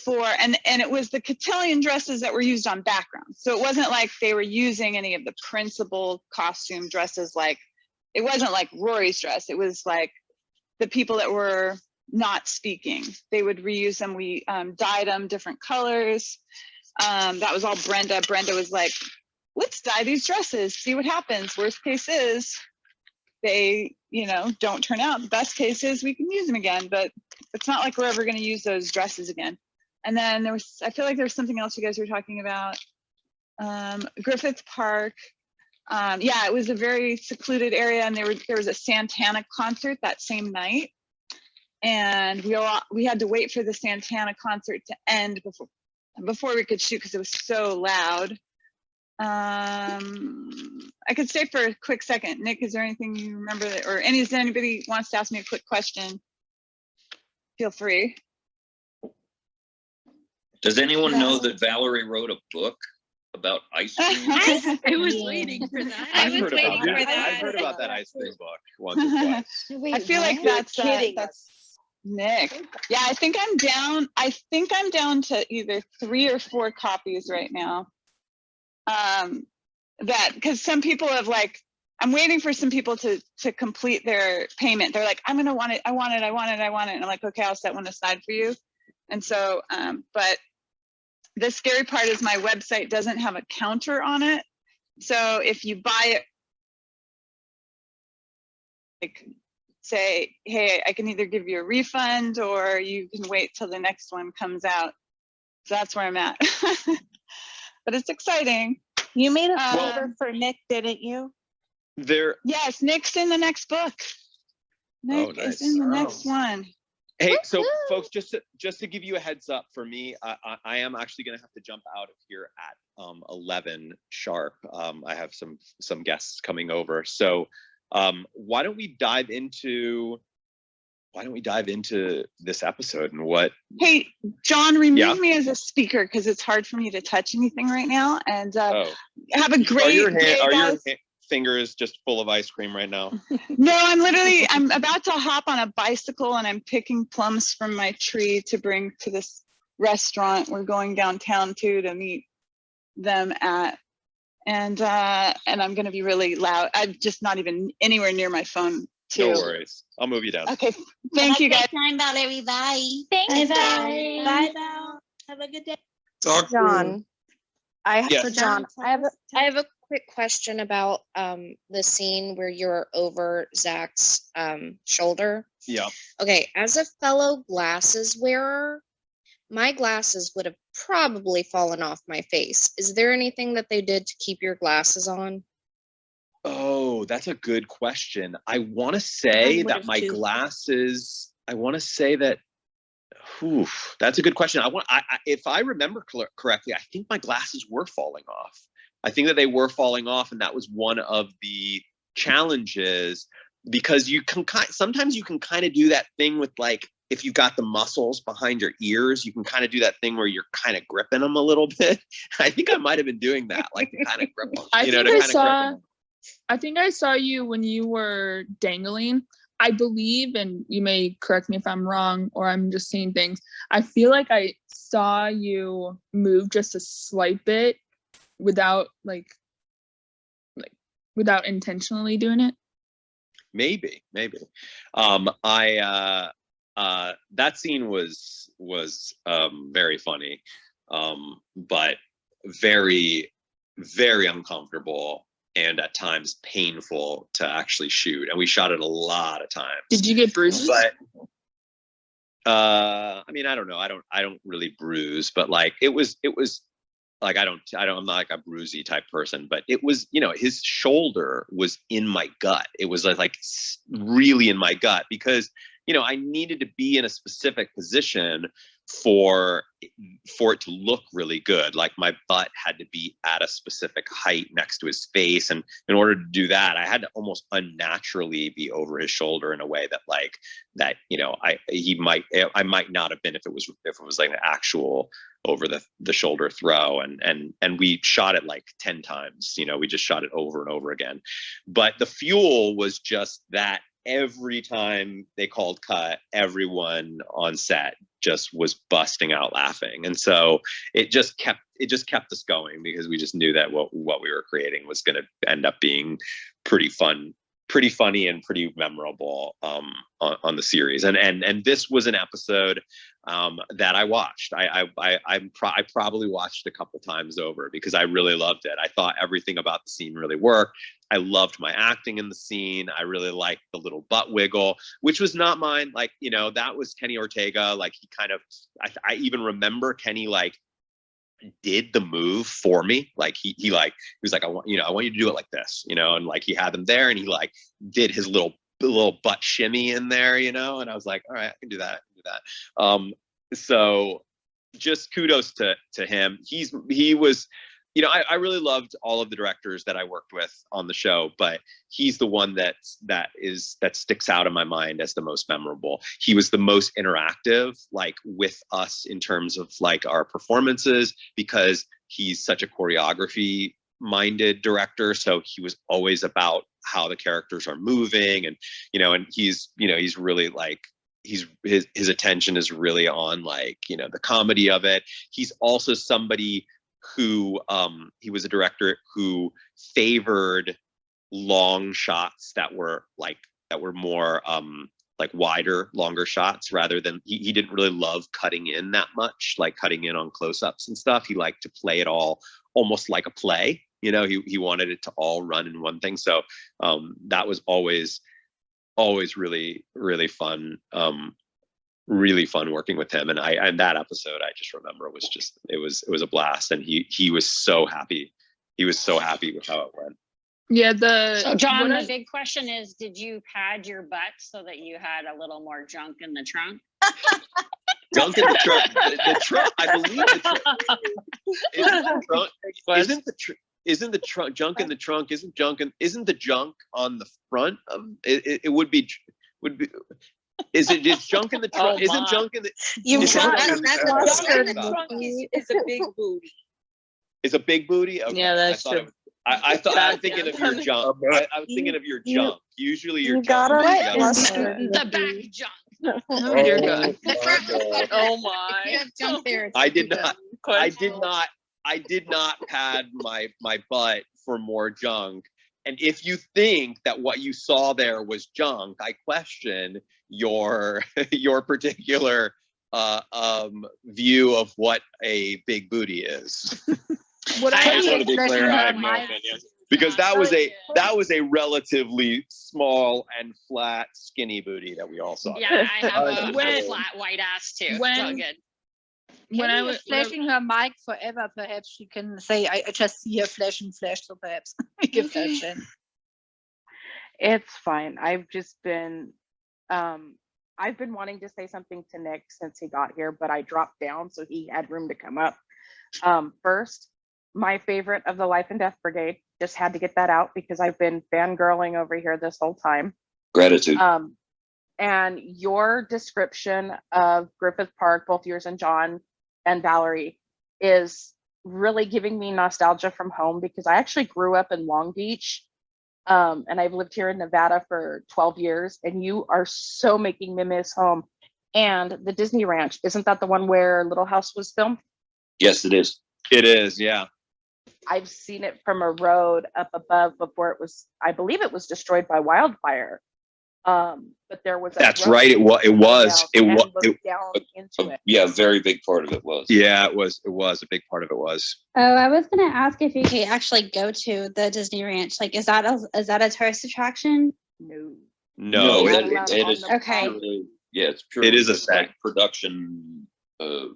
for, and it was the cotillion dresses that were used on background. So it wasn't like they were using any of the principal costume dresses. Like, it wasn't like Rory's dress. It was like the people that were not speaking. They would reuse them. We dyed them different colors. That was all Brenda. Brenda was like, let's dye these dresses, see what happens. Worst case is they, you know, don't turn out. Best case is we can use them again, but it's not like we're ever going to use those dresses again. And then there was, I feel like there's something else you guys were talking about. Griffith Park. Yeah, it was a very secluded area, and there was a Santana concert that same night. And we had to wait for the Santana concert to end before we could shoot because it was so loud. I could stay for a quick second. Nick, is there anything you remember that, or anybody wants to ask me a quick question? Feel free. Does anyone know that Valerie wrote a book about ice cream? I was waiting for that. I've heard about that ice cream book once or twice. I feel like that's Nick. Yeah, I think I'm down to either 3 or 4 copies right now. That, because some people have like, I'm waiting for some people to complete their payment. They're like, I want it. And I'm like, okay, I'll set one aside for you. And so, but the scary part is my website doesn't have a counter on it. So if you buy it, like, say, hey, I can either give you a refund or you can wait till the next one comes out. So that's where I'm at. But it's exciting. You made a folder for Nick, didn't you? Yes, Nick's in the next book. Nick is in the next one. Hey, so folks, just to give you a heads up, for me, I am actually going to have to jump out of here at 11 sharp. I have some guests coming over, so why don't we dive into this episode and what? Hey, John, remove me as a speaker because it's hard for me to touch anything right now. And have a great day, guys. Your fingers just full of ice cream right now? No, I'm about to hop on a bicycle and I'm picking plums from my tree to bring to this restaurant we're going downtown to meet them at. And I'm going to be really loud. I'm just not even anywhere near my phone. No worries. I'll move you down. Okay. Thank you, guys. Time about everybody. Thanks, Bye. Bye now. Have a good day. John, I John, I have a quick question about the scene where you're over Zach's shoulder. Yeah. Okay, as a fellow glasses wearer, my glasses would have probably fallen off my face. Is there anything that they did to keep your glasses on? Oh, that's a good question. I want to say that my glasses, that's a good question. If I remember correctly, I think my glasses were falling off. I think that they were falling off, and that was one of the challenges, because you can sometimes you can kind of do that thing with like if you got the muscles behind your ears, you can kind of do that thing where you're kind of gripping them a little bit. I think I might have been doing that, like to kind of grip them, I you know, think to I kind of grip saw. them. I think I saw you when you were dangling. I believe, and you may correct me if I'm wrong, or I'm just seeing things. I feel like I saw you move just a slight bit without without intentionally doing it. Maybe. That scene was very funny, but very, very uncomfortable and at times painful to actually shoot. And we shot it a lot of times. Did you get bruises? But I mean, I don't know. I don't really bruise, but like it was like I'm not like a bruisey type person, but it was, you know, his shoulder was in my gut. It was like really in my gut because, you know, I needed to be in a specific position for it to look really good. Like my butt had to be at a specific height next to his face. And in order to do that, I had to almost unnaturally be over his shoulder in a way that, you know, I might not have been if it was like an actual over the shoulder throw. And we shot it like 10 times, you know, we just shot it over and over again. But the fuel was just that every time they called cut, everyone on set just was busting out laughing. And so it just kept us going because we just knew that what we were creating was going to end up being pretty funny and pretty memorable on the series. And this was an episode that I watched. I probably watched a couple times over because I really loved it. I thought everything about the scene really worked. I loved my acting in the scene. I really liked the little butt wiggle, which was not mine. Like, you know, that was Kenny Ortega. Like he kind of, I even remember Kenny like did the move for me. Like he was like, I want you to do it like this, you know, and like he had them there and he like did his little butt shimmy in there, you know, and I was like, all right, I can do that. So just kudos to him. He was, you know, I really loved all of the directors that I worked with on the show, but he's the one that sticks out in my mind as the most memorable. He was the most interactive, like with us in terms of like our performances, because he's such a choreography minded director. So he was always about how the characters are moving, and you know, and he's really like, his attention is really on like, you know, the comedy of it. He's also somebody who he was a director who favored long shots that were more like wider, longer shots rather than he didn't really love cutting in that much, like cutting in on close-ups and stuff. He liked to play it all almost like a play, you know. He wanted it to all run in one thing. So that was always really, really fun. Really fun working with him, and that episode I just remember it was a blast, and he was so happy. He was so happy with how it went. Yeah. So John, the big question is, did you pad your butt so that you had a little more junk in the trunk? Junk in the trunk. The trunk. I believe the trunk. Isn't the trunk junk in the trunk? Isn't the junk on the front of it? It would be. Is it just junk in the trunk? Oh, isn't junk in the? You is got it- that's Junk in the trunk is a big booty. Is a big booty? Okay. Yeah, that's I thought true. I thought I was thinking of your junk. I was thinking of your junk. Usually your You junk. gotta is the other- The back junk. Oh dear God. Oh If you my. have junk there, it's I like did the not. I did not pad my butt for more junk. And if you think that what you saw there was junk, I question your particular view of what a big booty is. What I I just want to be Flashing clear, I her have no mic. opinion. Because that was a relatively small and flat, skinny booty that we all saw. Yeah, I have a When- flat white ass too. when- It's all good. when I Kenny was is flashing her mic forever. Perhaps she can say, I just see her flash and flash, so perhaps we give her a chance. It's fine. I've been wanting to say something to Nick since he got here, but I dropped down so he had room to come up. First, my favorite of the Life and Death Brigade, just had to get that out because I've been fangirling over here this whole time. Gratitude. And your description of Griffith Park, both yours and John and Valerie, is really giving me nostalgia from home, because I actually grew up in Long Beach, and I've lived here in Nevada for 12 years, and you are so making me miss home. And the Disney Ranch, isn't that the one where Little House was filmed? Yes, it is. It is, yeah. I've seen it from a road up above before it was, I believe it was destroyed by wildfire. But there was. That's right. It was. Down into it. Yeah, a very big part of it was. Yeah, it was. It was a big part of it was. Oh, I was gonna ask if you could actually go to the Disney Ranch. Like, is that a tourist attraction? No. No, it is. Okay. Purely, yeah, it's purely. It is a just set. like production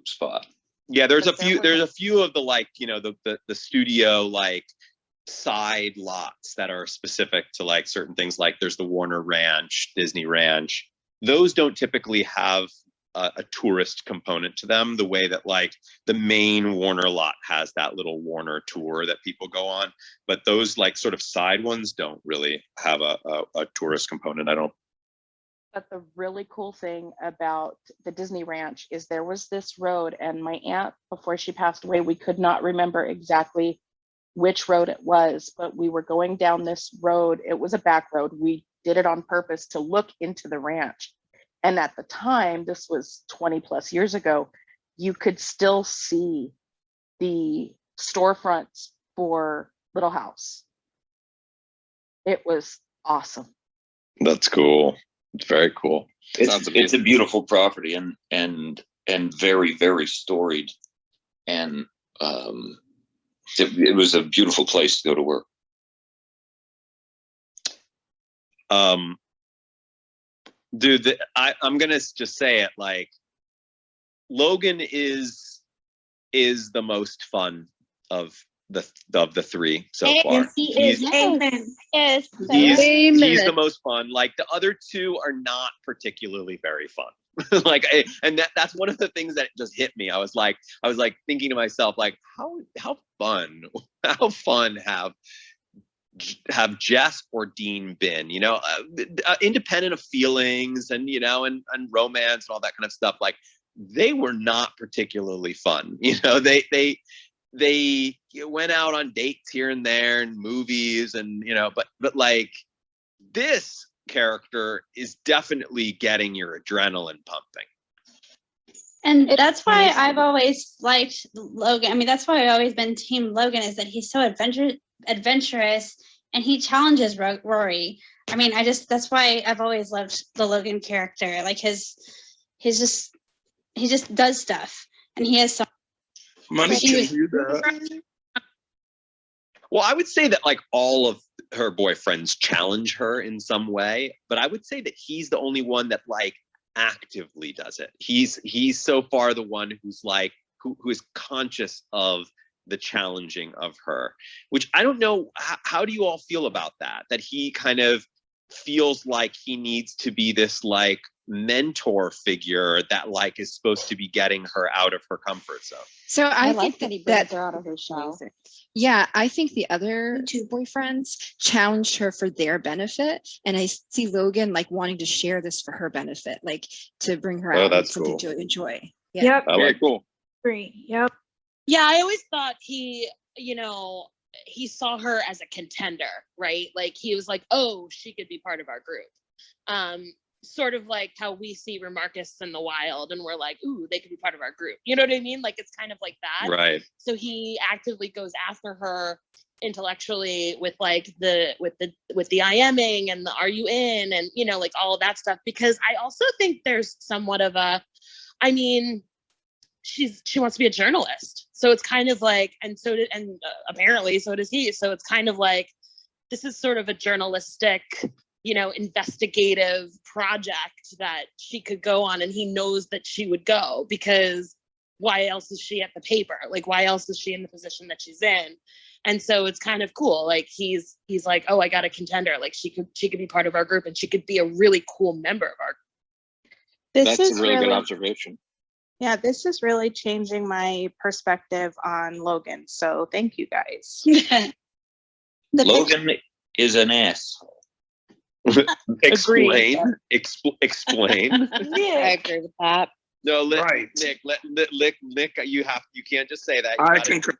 spot. Yeah, there's a few. There's a few of the like, you know, the studio like side lots that are specific to like certain things. Like there's the Warner Ranch, Disney Ranch. Those don't typically have a tourist component to them the way that like the main Warner lot has that little Warner tour that people go on. But those like sort of side ones don't really have a tourist component, I don't. But the really cool thing about the Disney Ranch is there was this road, and my aunt, before she passed away, we could not remember exactly which road it was, but we were going down this road. It was a back road. We did it on purpose to look into the ranch. And at the time, this was 20 plus years ago, you could still see the storefronts for Little House. It was awesome. That's cool. It's very cool. It's a beautiful property and very, very storied, and it was a beautiful place to go to work. Dude, I'm gonna just say it, like Logan is the most fun of the three so far. He's the most fun. Like the other two are not particularly very fun. And that's one of the things that just hit me. I was like thinking to myself, like, how fun have Jess or Dean been, you know, independent of feelings and, you know, and romance and all that kind of stuff. Like they were not particularly fun. You know, they went out on dates here and there and movies and, you know, but like this character is definitely getting your adrenaline pumping. And that's why I've always liked Logan. I mean, that's why I've always been Team Logan, is that he's so adventurous and he challenges Rory. I mean, that's why I've always loved the Logan character. Like he just does stuff, and he has some. Money can do that. Well, I would say that like all of her boyfriends challenge her in some way, but I would say that he's the only one that like actively does it. He's so far the one who's like who is conscious of the challenging of her, which I don't know. How do you all feel about that? That he kind of feels like he needs to be this like mentor figure that like is supposed to be getting her out of her comfort zone. So I think like that he brings her out of her shell. Yeah, I think the other two boyfriends challenged her for their benefit, and I see Logan like wanting to share this for her benefit, like to bring her out that's something cool. to enjoy. Yeah. Yep. Very cool. Agree. Yep. Yeah, I always thought he, you know, he saw her as a contender, right? Like he was like, oh, she could be part of our group. Sort of like how we see Remarcus in the wild and we're like, ooh, they could be part of our group. You know what I mean? Like it's kind of like that. Right. So he actively goes after her intellectually with like the IMing and the are you in and, you know, like all of that stuff, because I also think there's somewhat of a, I mean, she wants to be a journalist. So it's kind of like, and apparently so does he. So it's kind of like, this is sort of a journalistic, you know, investigative project that she could go on, and he knows that she would go, because why else is she at the paper? Like, why else is she in the position that she's in? And so it's kind of cool. Like he's like, oh, I got a contender. Like she could be part of our group, and she could be a really cool member of our group. That's a really good observation. Yeah, this is really changing my perspective on Logan. So thank you guys. Logan is an asshole. Explain. Explain. I agree with that. No, Right. Nick, you can't just say that. I concur.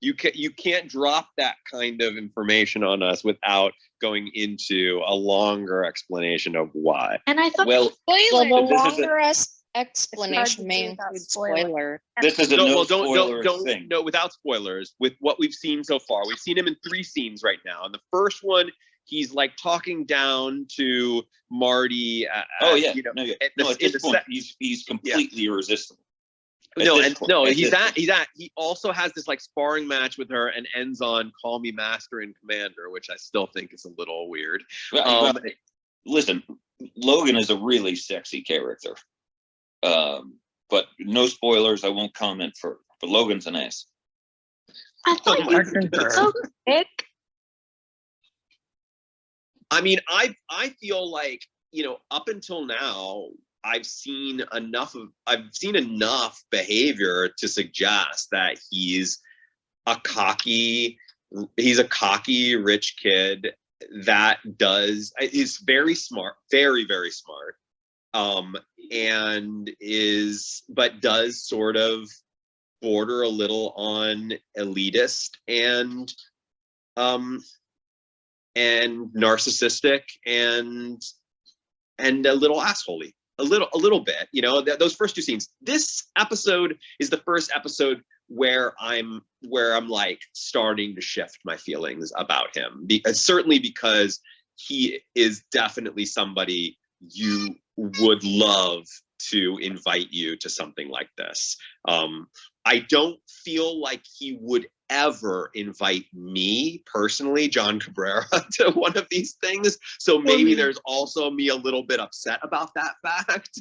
You can't drop that kind of information on us without going into a longer explanation of why. And I thought Well, Well, the this is a- longer It's explanation hard to may do without include spoiling. spoiler. This is a no spoiler don't thing. no, without spoilers. With what we've seen so far, we've seen him in 3 scenes right now. In the first one, he's like talking down to Marty. Oh yeah, you know, no, yeah. at No, at this the point, he's completely irresistible. At No, this and point, no, at he's this at point. he also has this like sparring match with her and ends on "Call me Master and Commander," which I still think is a little weird. Well, listen, Logan is a really sexy character. But no spoilers. I won't comment for Logan's an ass. I thought you were so quick. I mean, I feel like, you know, up until now, I've seen enough behavior to suggest that he's a cocky rich kid that is very smart, very, very smart. But does sort of border a little on elitist and narcissistic and a little assholey, a little bit, you know, those first 2 scenes. This episode is the first episode where I'm like starting to shift my feelings about him, certainly because he is definitely somebody you would love to invite you to something like this. I don't feel like he would ever invite me personally, John Cabrera, to one of these things. So maybe there's also me a little bit upset about that fact.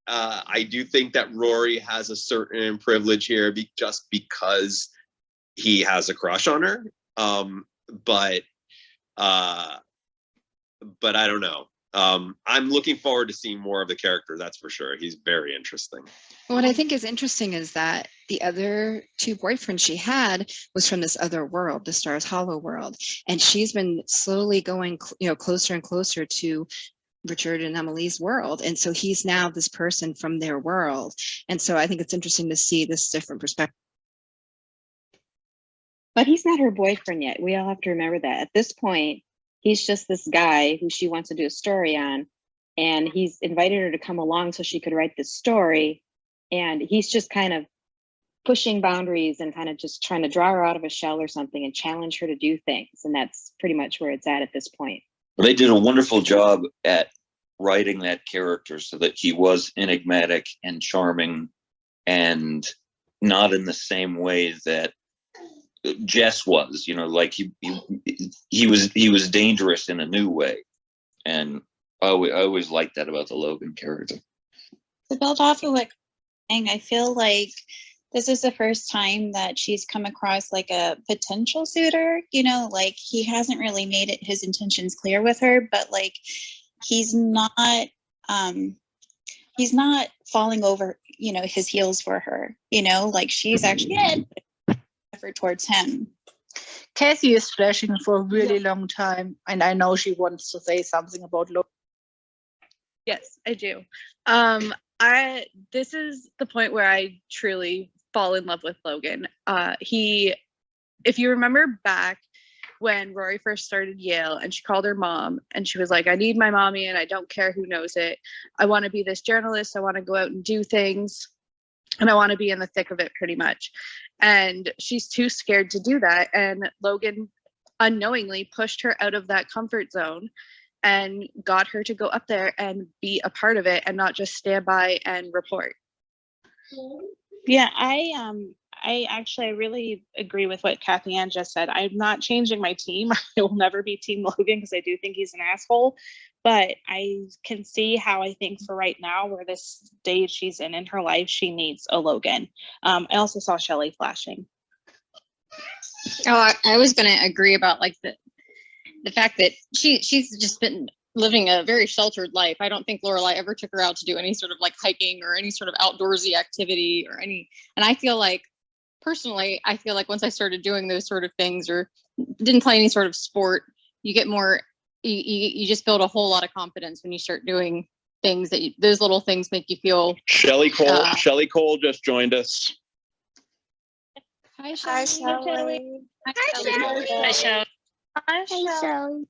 I do think that Rory has a certain privilege here just because he has a crush on her. But I don't know. I'm looking forward to seeing more of the character, that's for sure. He's very interesting. What I think is interesting is that the other 2 boyfriends she had was from this other world, the Stars Hollow world, and she's been slowly going, closer and closer to Richard and Emily's world, and so he's now this person from their world, and so I think it's interesting to see this different perspective. But he's not her boyfriend yet. We all have to remember that. At this point, he's just this guy who she wants to do a story on, and he's invited her to come along so she could write this story. And he's just kind of pushing boundaries and kind of just trying to draw her out of a shell or something and challenge her to do things. And that's pretty much where it's at this point. They did a wonderful job at writing that character so that he was enigmatic and charming, and not in the same way that Jess was, you know, like he was dangerous in a new way. And I always liked that about the Logan character. To build off of what I feel like this is the first time that she's come across like a potential suitor, you know, like he hasn't really made his intentions clear with her, but like he's not falling over, you know, his heels for her, you know, like she's actually effort towards him. Kathy is flashing for a really long time, and I know she wants to say something about Logan. Yes, I do. This is the point where I truly fall in love with Logan. If you remember back when Rory first started Yale and she called her mom and she was like, I need my mommy and I don't care who knows it. I want to be this journalist. I want to go out and do things and I want to be in the thick of it pretty much. And she's too scared to do that. And Logan unknowingly pushed her out of that comfort zone and got her to go up there and be a part of it and not just stand by and report. Yeah, I really agree with what Kathy Ann just said. I'm not changing my team. I will never be Team Logan because I do think he's an asshole. But I can see how I think for right now, where this stage she's in her life, she needs a Logan. I also saw Shelly flashing. Oh, I was going to agree about like the fact that she's just been living a very sheltered life. I don't think Lorelai ever took her out to do any sort of like hiking or any sort of outdoorsy activity or any. And I feel like, personally, once I started doing those sort of things or didn't play any sort of sport, you get more you just build a whole lot of confidence when you start doing things that those little things make you feel. Shelly Cole just joined us. Hi, Hi, Shelly. Hi, Shelly. Hi, Shelly. Hi, Shelly.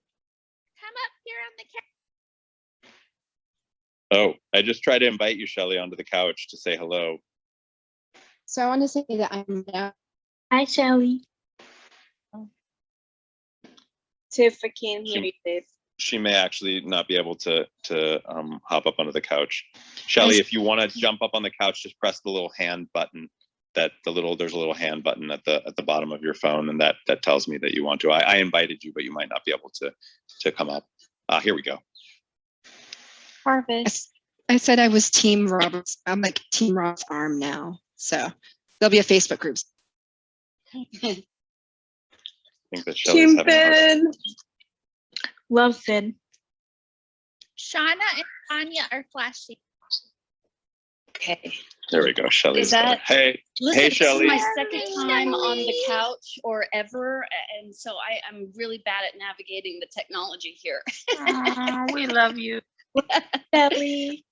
Come up here on the couch. Oh, I just tried to invite you, Shelly, onto the couch to say hello. So I want to say that I'm now. Hi, Shelly. Tiff, I can't hear you, Tiff. She may actually not be able to hop up onto the couch. Shelly, if you want to jump up on the couch, just press the little hand button. There's a little hand button at the bottom of your phone, and that tells me that you want to. I invited you, but you might not be able to come up. Here we go. Harvest. I said I was Team Roberts. I'm like Team Rob's arm now. So there'll be a Facebook group. I think that Shelly's having a hard time. Love Finn. Shauna and Tanya are flashing. Okay. There we go. Shelly's Is that- hey. Listen, Hey, this Shelly. is my second time on the couch or ever, and so I'm really bad at navigating the technology here. We love you. Shelly.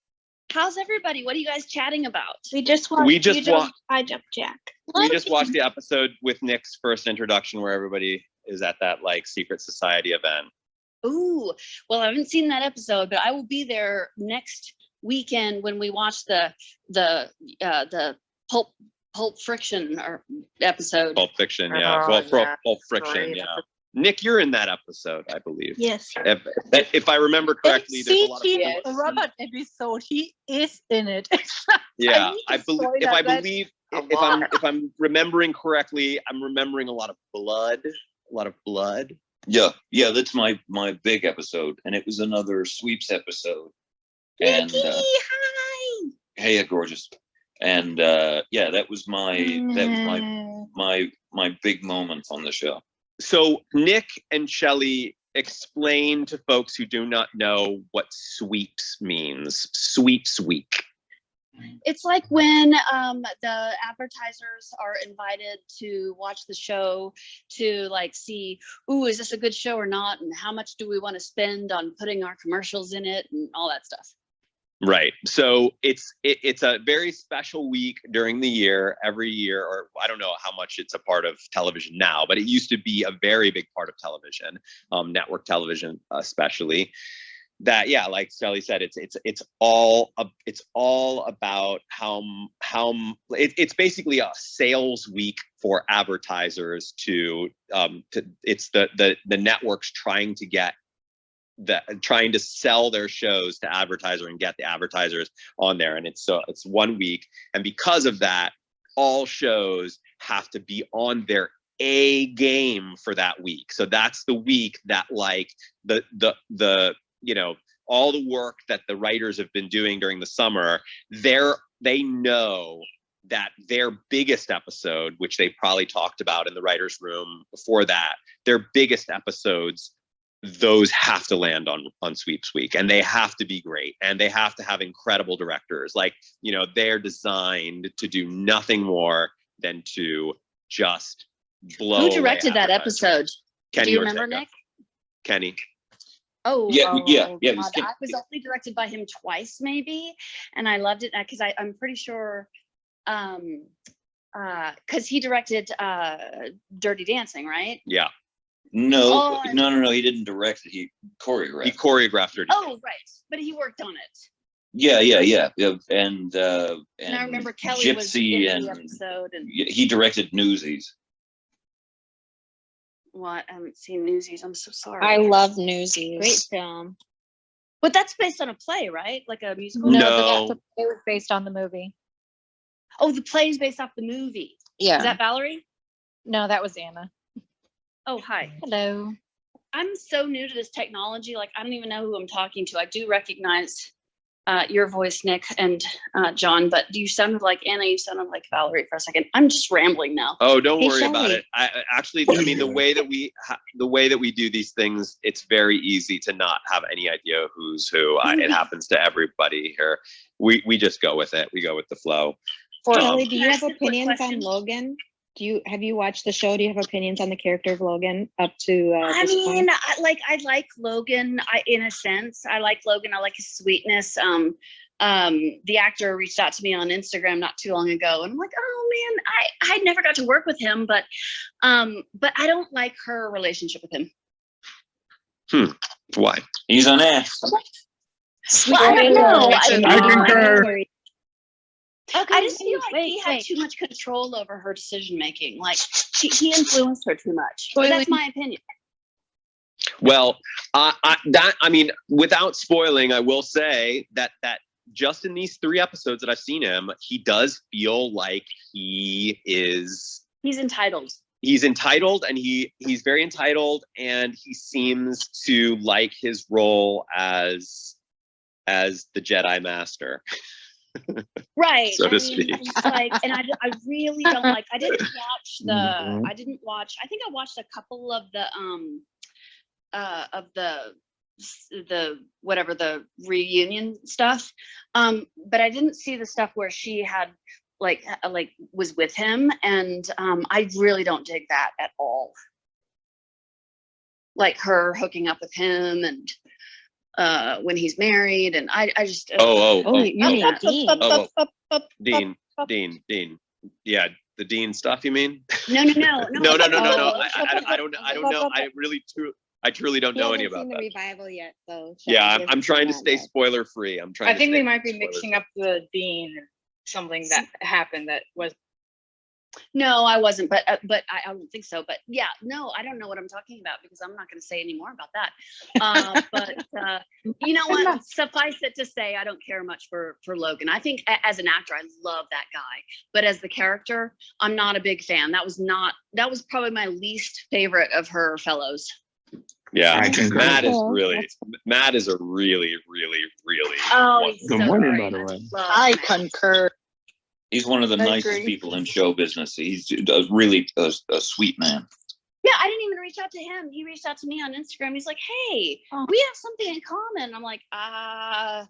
How's everybody? What are you guys chatting about? We just watched. We just wa- I Jump Jack. We just watched the episode with Nick's first introduction where everybody is at that like secret society event. Ooh, well, I haven't seen that episode, but I will be there next weekend when we watch the Pulp Friction or episode. Pulp Fiction, yeah. Oh, Well, yeah. Pulp Friction, Great. yeah. Nick, you're in that episode, I believe. Yes. If I remember correctly, there's a lot of Team Robert episode. He is in it. yeah. need I to believe spoil if I that. believe A if lot. I'm remembering correctly, I'm remembering a lot of blood. Yeah, that's my big episode, and it was another sweeps episode. And hi. hey, gorgeous. And that was my big moment on the show. So Nick and Shelly, explain to folks who do not know what sweeps means. Sweeps week. It's like when the advertisers are invited to watch the show to like see, ooh, is this a good show or not? And how much do we want to spend on putting our commercials in it and all that stuff. Right. So it's a very special week during the year, every year, or I don't know how much it's a part of television now, but it used to be a very big part of television, network television especially. That, yeah, like Shelly said, it's all about it's basically a sales week for advertisers to it's the networks trying to sell their shows to advertiser and get the advertisers on there. And it's 1 week. And because of that, all shows have to be on their A game for that week. So that's the week that like the all the work that the writers have been doing during the summer, they know that their biggest episode, which they probably talked about in the writer's room before that, their biggest episodes, those have to land on sweeps week, and they have to be great, and they have to have incredible directors. Like, they're designed to do nothing more than to just blow. Who directed away that episode? Kenny Do you Ortega. remember, Nick? Kenny. Oh, Yeah. God. I was only directed by him twice, maybe, and I loved it because I'm pretty sure, because he directed Dirty Dancing, right? Yeah. No, he didn't direct it. He choreographed. He choreographed it. Oh, right, but he worked on it. Yeah. And I remember Kelly was in Gypsy the and episode, and he directed Newsies. what? I haven't seen Newsies. I'm so sorry. I love Newsies. Great film. But that's based on a play, right? Like a musical? No. It was based on the movie. Oh, the play is based off the movie. Yeah. Is that Valerie? No, that was Anna. Oh, hi. Hello. I'm so new to this technology. Like, I don't even know who I'm talking to. I do recognize your voice, Nick and John, but you sounded like Anna. You sounded like Valerie for a second. I'm just rambling now. Oh, don't Hey, worry about Shelly. it. I mean, the way that we do these things, it's very easy to not have any idea who's who. It happens to everybody here. We just go with it. We go with the flow. Shelly, do you have Ask a quick opinions on question. Logan? have you watched the show? Do you have opinions on the character of Logan up to I this mean, point? I like Logan. In a sense, I like Logan. I like his sweetness. The actor reached out to me on Instagram not too long ago, and I'm like, oh man, I never got to work with him, but I don't like her relationship with him. Why? He's an ass. Well, I don't know. I concur. Okay, I just feel like he had too much control over her decision making. Like he influenced her too much. But that's my opinion. Well, I mean, without spoiling, I will say that just in these 3 episodes that I've seen him, he does feel like he's entitled. He's entitled, and he's very entitled, and he seems to like his role as the Jedi Master. Right. So to speak. Like, and I really don't like, I didn't watch, I think I watched a couple of the whatever, the reunion stuff. But I didn't see the stuff where she had like was with him. And I really don't dig that at all. Like her hooking up with him and when he's married, and I just Dean. Yeah, the Dean stuff. You mean? No. No. I don't know. I truly don't know any about the that. revival yet, though. Yeah, I'm trying to stay spoiler free. I think we might be mixing up the Dean something that happened that was. No, I wasn't, but I don't think so. But yeah, no, I don't know what I'm talking about because I'm not going to say any more about that. But you know what? Suffice it to say, I don't care much for Logan. I think as an actor, I love that guy, but as the character, I'm not a big fan. That was probably my least favorite of her fellows. Yeah, Matt is a really. Oh, good morning, by the way. I concur. He's one of the nicest people in show business. He's really a sweet man. Yeah, I didn't even reach out to him. He reached out to me on Instagram. He's like, hey, we have something in common. I'm like, yeah,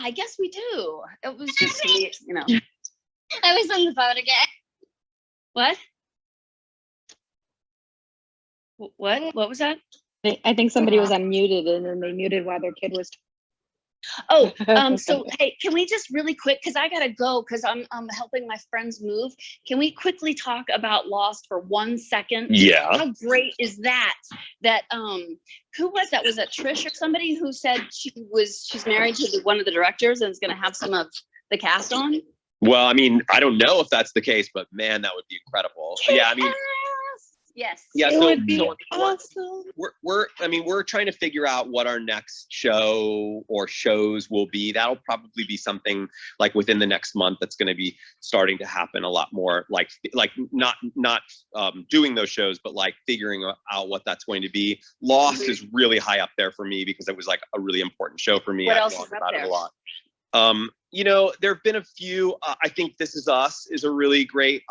I guess we do. It was just sweet, you know. I was on the phone again. What? What was that? I think somebody was unmuted and then they muted while their kid was. Oh, so hey, can we just really quick, because I gotta go because I'm helping my friends move. Can we quickly talk about Lost for 1 second? Yeah. How great is that? That who was that? Was that Trish or somebody who said she's married to one of the directors and is gonna have some of the cast on? Well, I mean, I don't know if that's the case, but man, that would be incredible. Yeah, I mean. Yes. Yeah, it would be awesome. We're trying to figure out what our next show or shows will be. That'll probably be something like within the next month that's going to be starting to happen a lot more, like not doing those shows, but like figuring out what that's going to be. Lost is really high up there for me because it was like a really important show for me. What I've else talked is up about there? it a lot. You know, there have been a few. I think This Is Us is a really great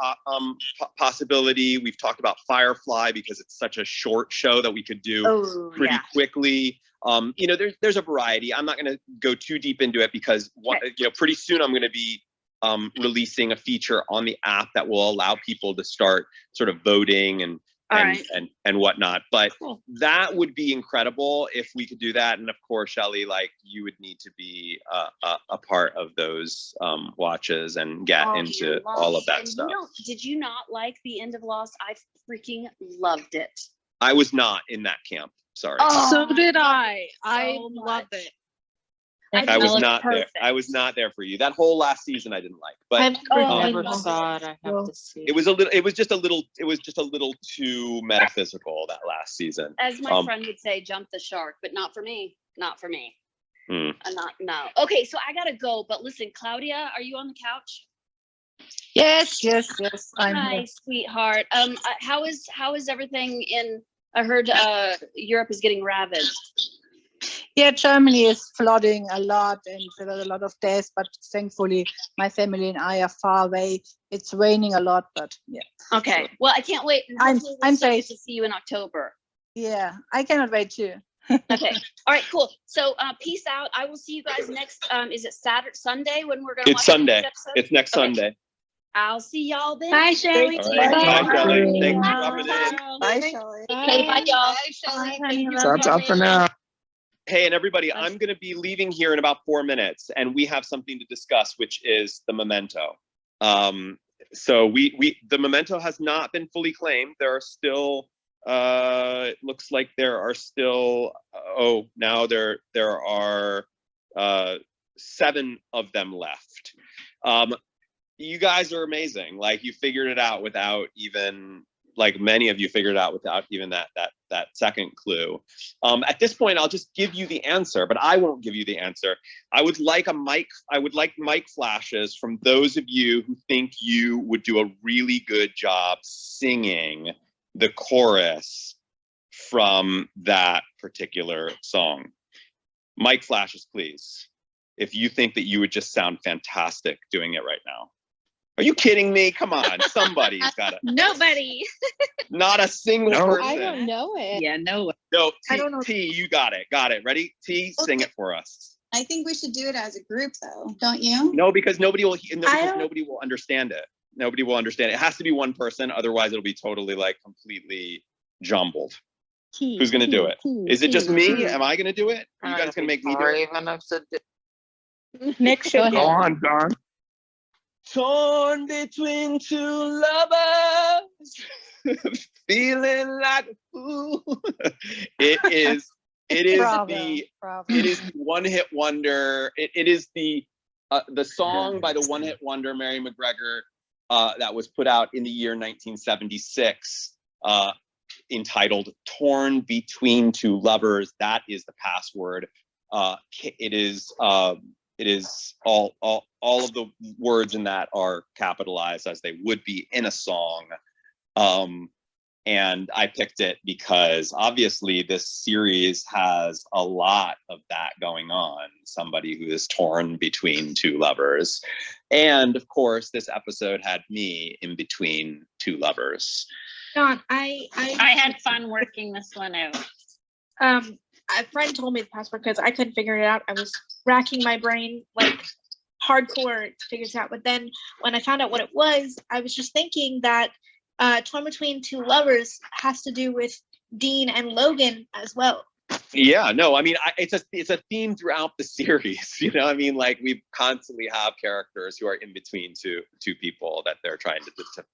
possibility. We've talked about Firefly because it's such a short show that we could do pretty quickly. You know, there's a variety. I'm not going to go too deep into it because you know, pretty soon I'm going to be releasing a feature on the app that will allow people to start sort of voting and whatnot. But that would be incredible if we could do that. And of course, Shelly, like you would need to be a part of those watches and get into all of that stuff. Did you not like the end of Lost? I freaking loved it. I was not in that camp. Sorry. So did I. I loved it. I was not there. I was not there for you. That whole last season I didn't like. But I never saw it. I have to see. It was just a little too metaphysical that last season. As my friend would say, jump the shark, but not for me. Not for me. No. Okay, so I gotta go. But listen, Claudia, are you on the couch? Yes. I'm Hi, here. sweetheart. How is everything in? I heard Europe is getting ravaged. Yeah, Germany is flooding a lot and there's a lot of deaths, but thankfully my family and I are far away. It's raining a lot, but yeah. Okay. Well, I can't wait. I'm safe to see you in October. Yeah, I cannot wait too. Okay. All right, cool. So peace out. I will see you guys next is it Sunday when we're gonna It's watch Sunday. this episode? It's next Sunday. I'll see y'all then. Bye, Shelly. All right. Bye, Shelly. Thanks for dropping in. Bye, Shelly. Okay, bye, y'all. Ta-ta for now. Hey, and everybody, I'm going to be leaving here in about 4 minutes, and we have something to discuss, which is the memento. So the memento has not been fully claimed. There are still, it looks like there are still, now there are 7 of them left. You guys are amazing. Like, you figured it out without even, like, many of you figured it out without even that second clue. At this point, I'll just give you the answer, but I won't give you the answer. I would like mic flashes from those of you who think you would do a really good job singing the chorus from that particular song. Mic flashes, please. If you think that you would just sound fantastic doing it right now. Are you kidding me? Come on, somebody's got it. Nobody. Not a single person. I don't know it. Yeah, no. No, I don't know. T, you got it. Got it. Ready? T, sing it for us. I think we should do it as a group though, don't you? No, because nobody will understand it. Nobody will understand it. It has to be one person, otherwise it'll be totally, like, completely jumbled. Who's gonna do it? Is it just me? Am I gonna do it? Are you guys gonna make me do it? Nick should Go on, Don. Torn between 2 lovers, feeling like a fool. It is Bravo, the bravo. it is the one-hit wonder. It is the song by the one-hit wonder Mary McGregor that was put out in the year 1976, entitled "Torn Between 2 Lovers." That is the password. It is all of the words in that are capitalized as they would be in a song. And I picked it because obviously this series has a lot of that going on. Somebody who is torn between 2 lovers. And of course, this episode had me in between 2 lovers. Don, I had fun working this one out. A friend told me the password because I couldn't figure it out. I was racking my brain like hardcore to figure this out. But then when I found out what it was, I was just thinking that Torn Between 2 Lovers has to do with Dean and Logan as well. Yeah, no, I mean, it's a theme throughout the series. You know, I mean, like, we constantly have characters who are in between two people that they're trying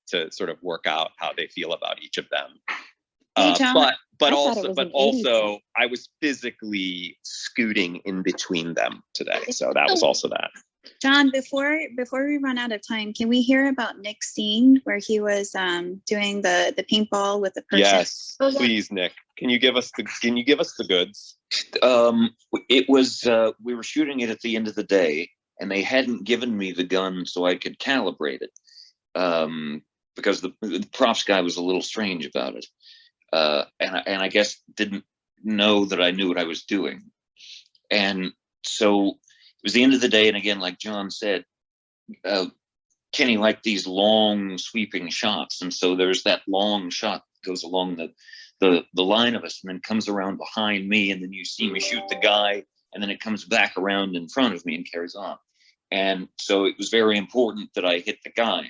to sort of work out how they feel about each of them. Hey, John, But also, I was physically scooting in between them today, so that was also that. John, before we run out of time, can we hear about Nick's scene where he was doing the paintball with the person? Yes, please, Nick. Can you give us the goods? It was we were shooting it at the end of the day, and they hadn't given me the gun so I could calibrate it, because the props guy was a little strange about it, and I guess didn't know that I knew what I was doing, and so it was the end of the day. And again, like John said, Kenny liked these long sweeping shots, and so there's that long shot that goes along the line of us and then comes around behind me, and then you see me shoot the guy, and then it comes back around in front of me and carries on. And so it was very important that I hit the guy,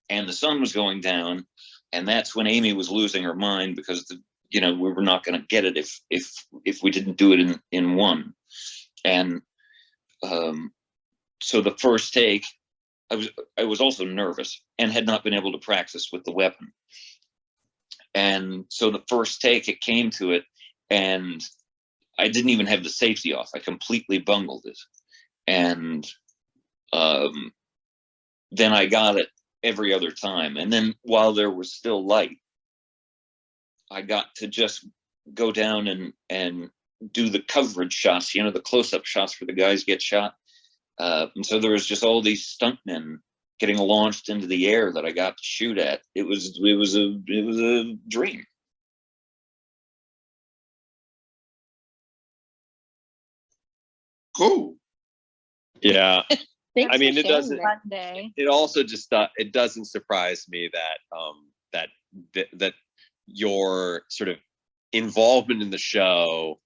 and the sun was going down, and that's when Amy was losing her mind because we were not going to get it if we didn't do it in one. And so the first take, I was also nervous and had not been able to practice with the weapon. And so the first take, it came to it, and I didn't even have the safety off. I completely bungled it. And then I got it every other time. And then while there was still light, I got to just go down and do the coverage shots, the close-up shots where the guys get shot. And so there was just all these stuntmen getting launched into the air that I got to shoot at. It was a dream. Cool. Yeah. I mean, it doesn't. Monday. It also just it doesn't surprise me that that your sort of involvement in the show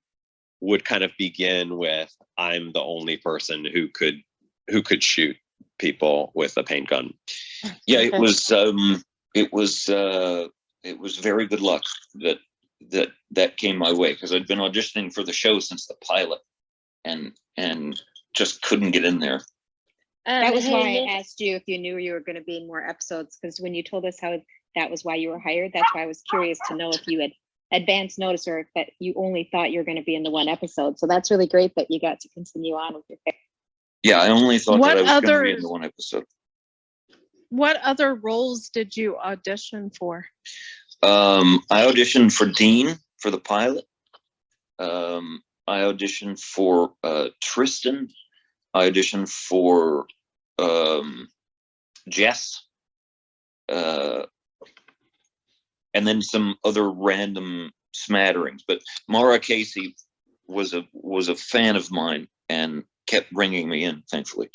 would kind of begin with, I'm the only person who could shoot people with a paint gun. Yeah, it was very good luck that came my way, because I'd been auditioning for the show since the pilot, and just couldn't get in there. That was Hey, why Nick. I asked you if you knew you were going to be in more episodes, because when you told us how that was why you were hired, that's why I was curious to know if you had advance notice or that you only thought you were going to be in the one episode. So that's really great that you got to continue on with your character. Yeah, I only thought What that I was going to other- be in the one episode. What other roles did you audition for? I auditioned for Dean for the pilot. I auditioned for Tristan. I auditioned for Jess. And then some other random smatterings. But Mara Casey was a fan of mine and kept bringing me in, thankfully.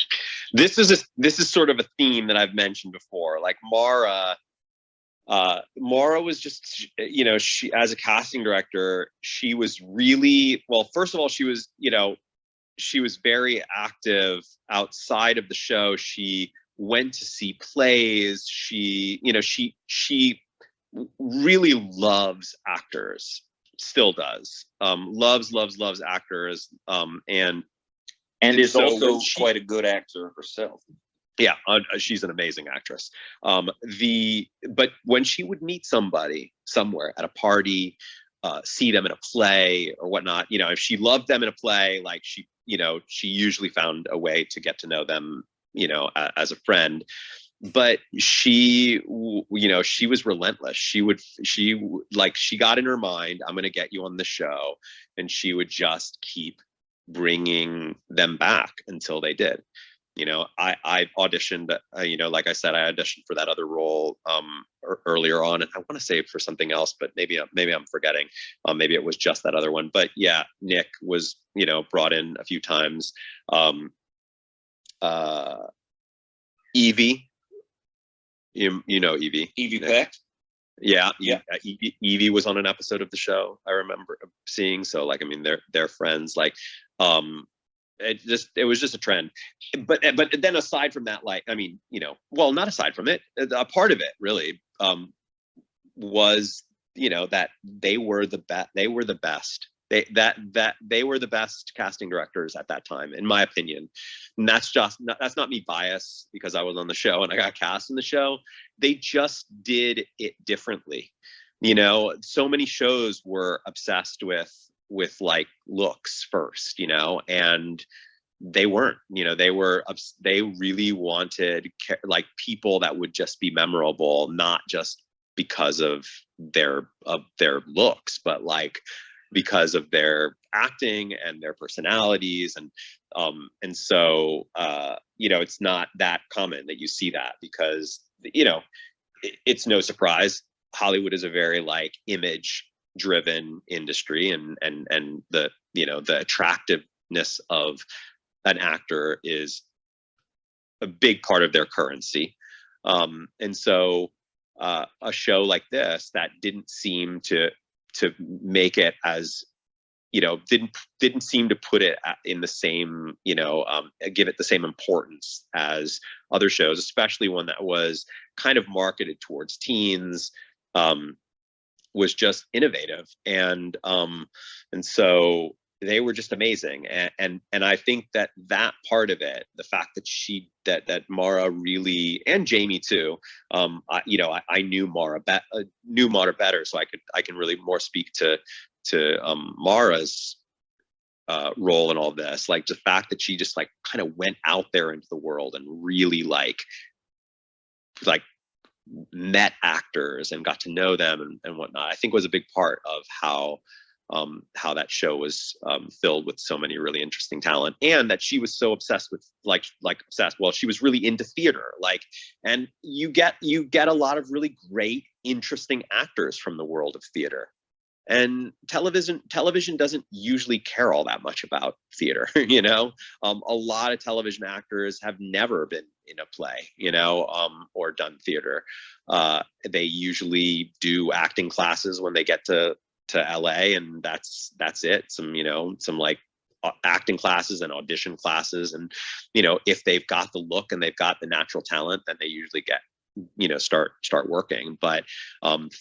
This is sort of a theme that I've mentioned before. Like Mara was just, you know, she, as a casting director, she was really, well, first of all, she was, you know, she was very active outside of the show. She went to see plays. She, you know, she really loves actors, still does. Loves actors. And is so also she, quite a good actor herself. Yeah, she's an amazing actress. But when she would meet somebody somewhere at a party, see them in a play or whatnot, you know, if she loved them in a play, like she, you know, she usually found a way to get to know them, you know, as a friend. But she, you know, she was relentless. She got in her mind, I'm going to get you on the show. And she would just keep bringing them back until they did. You know, I auditioned, you know, like I said, I auditioned for that other role earlier on, and I want to say for something else, but maybe I'm forgetting. Maybe it was just that other one. But yeah, Nick was, you know, brought in a few times. Evie, you know Evie. Evie Peck. Yeah. Evie was on an episode of the show. I remember seeing. So like, I mean, they're friends. Like, it was just a trend. But then aside from that, like, I mean, you know, well, not aside from it, a part of it really was, you know, that they were the best. They were the best. They were the best casting directors at that time, in my opinion. And that's not me biased because I was on the show and I got cast in the show. They just did it differently. You know, so many shows were obsessed with like looks first, you know, and they weren't, you know, they really wanted like people that would just be memorable, not just because of their looks, but like because of their acting and their personalities. And so, you know, it's not that common that you see that because, you know, it's no surprise. Hollywood is a very like image driven industry, and the, you know, the attractiveness of an actor is a big part of their currency. And so a show like this that didn't seem to make it as, you know, didn't seem to put it in the same, you know, give it the same importance as other shows, especially one that was kind of marketed towards teens, was just innovative. And so they were just amazing. And I think that part of it, the fact that that Mara really, and Jamie too, I knew Mara better, so I can really more speak to Mara's role in all this. Like the fact that she just like kind of went out there into the world and really like met actors and got to know them and whatnot, I think was a big part of how that show was filled with so many really interesting talent, and that she was so obsessed with obsessed. Well, she was really into theater, like, and you get a lot of really great, interesting actors from the world of theater. And television doesn't usually care all that much about theater, you know. A lot of television actors have never been in a play, you know, or done theater. They usually do acting classes when they get to LA, and that's it. Some, you know, some like acting classes and audition classes, and you know, if they've got the look and they've got the natural talent, then they usually get, you know, start working. But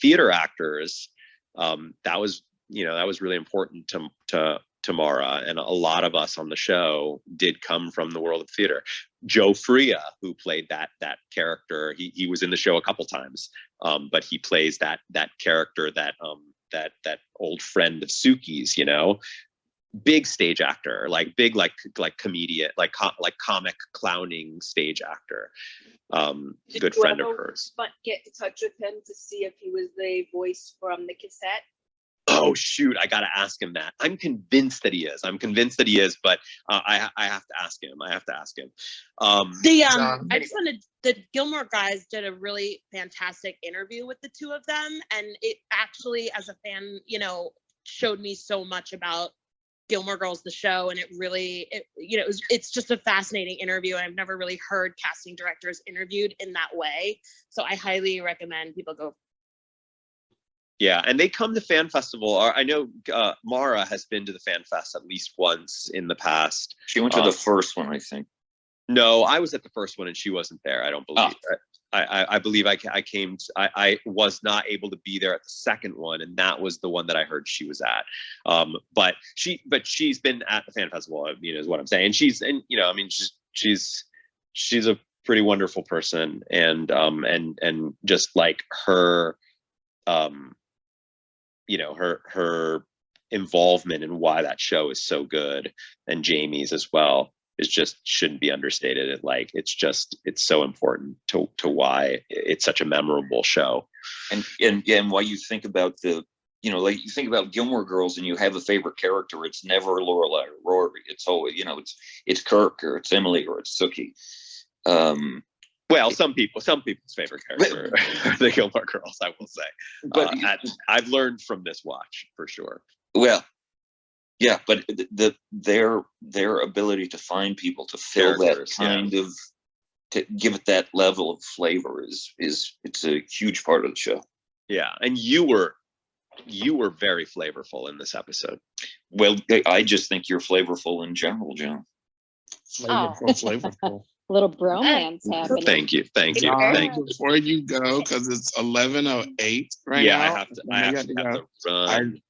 theater actors, that was, you know, that was really important to Mara, and a lot of us on the show did come from the world of theater. Joe Freya, who played that character, he was in the show a couple times, but he plays that character, that old friend of Suki's, you know, big stage actor, like big like comedian, like comic clowning stage actor. Good friend of hers. But get in touch with him to see if he was the voice from the cassette. Oh shoot, I gotta ask him that. I'm convinced that he is. But I have to ask him. I just wanted, the Gilmore guys did a really fantastic interview with the two of them, and it actually, as a fan, you know, showed me so much about Gilmore Girls, the show, and it's just a fascinating interview, and I've never really heard casting directors interviewed in that way. So I highly recommend people go. Yeah, and they come to Fan Festival. I know Mara has been to the Fan Fest at least once in the past. She went to the first one, I think. No, I was at the first one and she wasn't there. I don't believe. I believe I came. I was not able to be there at the second one, and that was the one that I heard she was at. But she's been at the Fan Festival. You know, is what I'm saying. And you know, I mean, she's a pretty wonderful person, and just like her, you know, her involvement in why that show is so good, and Jamie's as well, is just shouldn't be understated. It's so important to why it's such a memorable show. And why you think about like you think about Gilmore Girls and you have a favorite character, it's never Lorelai or Rory. It's always, you know, it's Kirk or it's Emily or it's Sookie. Well, some people's favorite character are the Gilmore Girls, I will say. But I've learned from this watch for sure. Well, yeah, but their ability to find people to fill that kind of, to give it that level of flavor it's a huge part of the show. Yeah, and you were very flavorful in this episode. Well, I just think you're flavorful in general, John. Flavorful. Little bromance happening. Thank you. Before you go, because it's 11:08 right now. Yeah, I have to run.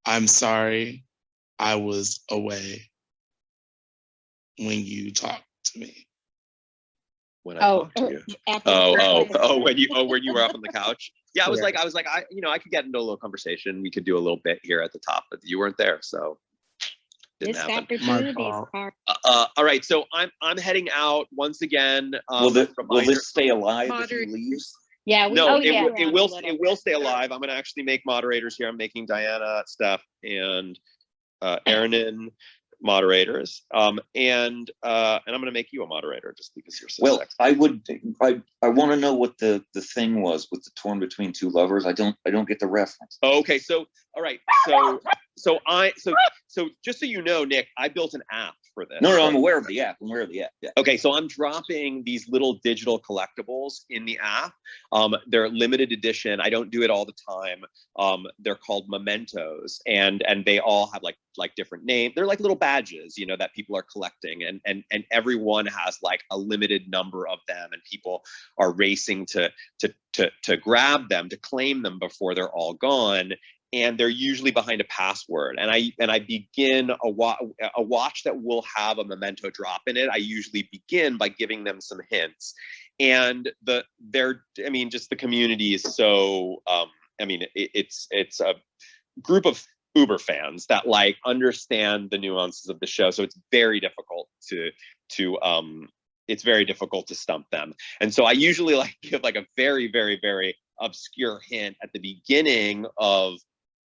I'm sorry I was away when you talked to me. When I talked to you. When you were up on the couch. Yeah, I was like, I could get into a little conversation. We could do a little bit here at the top, but you weren't there, so didn't happen. All right, so I'm heading out once again. Will this stay alive if you leave? Yeah. It will stay alive. I'm going to actually make moderators here. I'm making Diana, Steph, and Aaron moderators. And I'm going to make you a moderator just because you're so sexy. I want to know what the thing was with the torn between two lovers. I don't get the reference. Okay, so all right, so just so you know, Nick, I built an app for this. No, I'm aware of the app. Yeah. Okay, so I'm dropping these little digital collectibles in the app. They're limited edition. I don't do it all the time. They're called mementos, and they all have like different names. They're like little badges, you know, that people are collecting, and everyone has like a limited number of them, and people are racing to grab them, to claim them before they're all gone. And they're usually behind a password. And I begin a watch that will have a memento drop in it. I usually begin by giving them some hints. And the community is so, it's a group of Uber fans that like understand the nuances of the show. So it's very difficult to stump them. And so I usually like give like a very, very, very obscure hint at the beginning of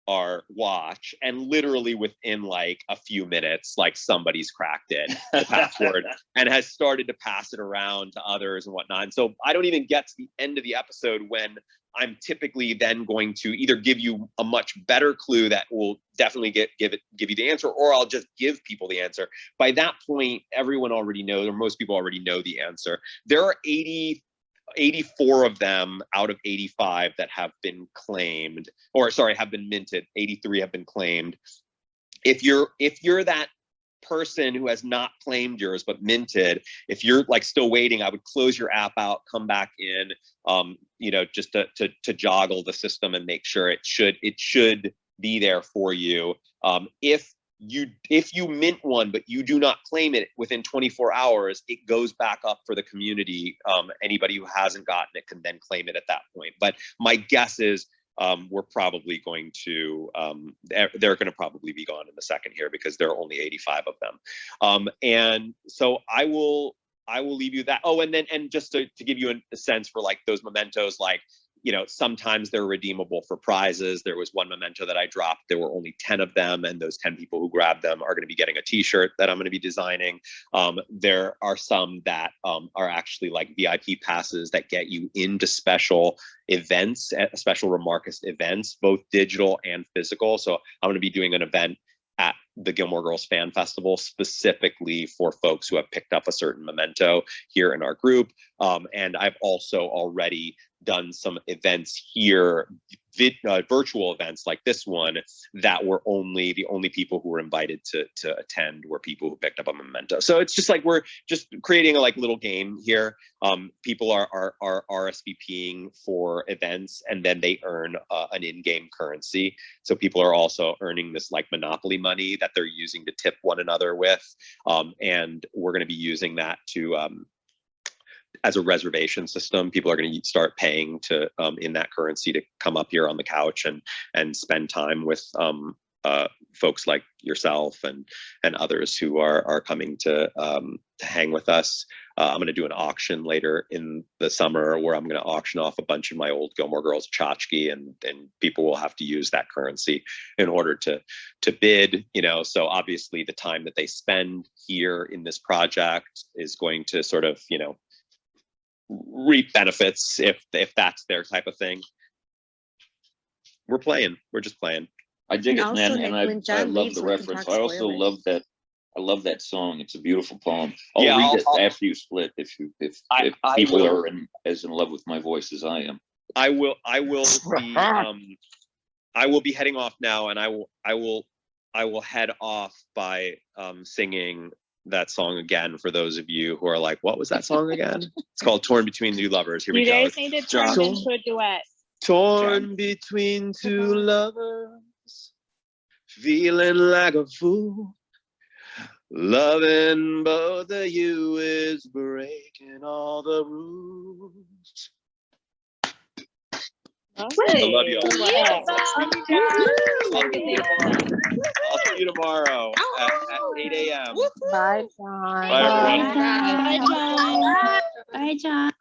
our watch, and literally within like a few minutes, like somebody's cracked it, the password, and has started to pass it around to others and whatnot. And so I don't even get to the end of the episode when I'm typically then going to either give you a much better clue that will definitely give you the answer, or I'll just give people the answer. By that point, everyone already knows, or most people already know the answer. There are 84 of them out of 85 that have been claimed, have been minted. 83 have been claimed. if you're that person who has not claimed yours but minted, if you're like still waiting, I would close your app out, come back in, just to joggle the system and make sure it should be there for you. If you mint one but you do not claim it within 24 hours, it goes back up for the community. Anybody who hasn't gotten it can then claim it at that point. But my guess is we're probably going to they're going to probably be gone in the second here because there are only 85 of them. And so I will leave you that. Oh, and just to give you a sense for like those mementos, like, sometimes they're redeemable for prizes. There was one memento that I dropped. There were only 10 of them, and those 10 people who grabbed them are going to be getting a t-shirt that I'm going to be designing. There are some that are actually like VIP passes that get you into special events, special Remarkist events, both digital and physical. So I'm going to be doing an event at the Gilmore Girls Fan Festival specifically for folks who have picked up a certain memento here in our group. And I've also already done some events here, virtual events like this one, that were the only people who were invited to attend were people who picked up a memento. So it's just like we're just creating a like little game here. People are RSVPing for events, and then they earn an in-game currency. So people are also earning this like Monopoly money that they're using to tip one another with, and we're going to be using that to as a reservation system. People are going to start paying to in that currency to come up here on the couch and spend time with folks like yourself and others who are coming to hang with us. I'm going to do an auction later in the summer where I'm going to auction off a bunch of my old Gilmore Girls tchotchke, and people will have to use that currency in order to bid. So obviously the time that they spend here in this project is going to sort of reap benefits if that's their type of thing. We're just playing. I dig it, also, man, Nick, and when I John love leaves, the we can reference. talk I also spoilers. love that song. It's a beautiful poem. I'll Yeah, read it I'll- after you split if I people will- are as in love with my voice as I am. I will be heading off now, and I will head off by singing that song again for those of you who are like, what was that song again? It's called Torn Between Two Lovers. Here we You go. guys need to turn it into a duet. Torn between two lovers, feeling like a fool. Loving both of you is breaking all the rules. I love you all. I'll see you tomorrow at 8 a.m. Bye, John. Bye, everyone. Bye, John. Bye, John.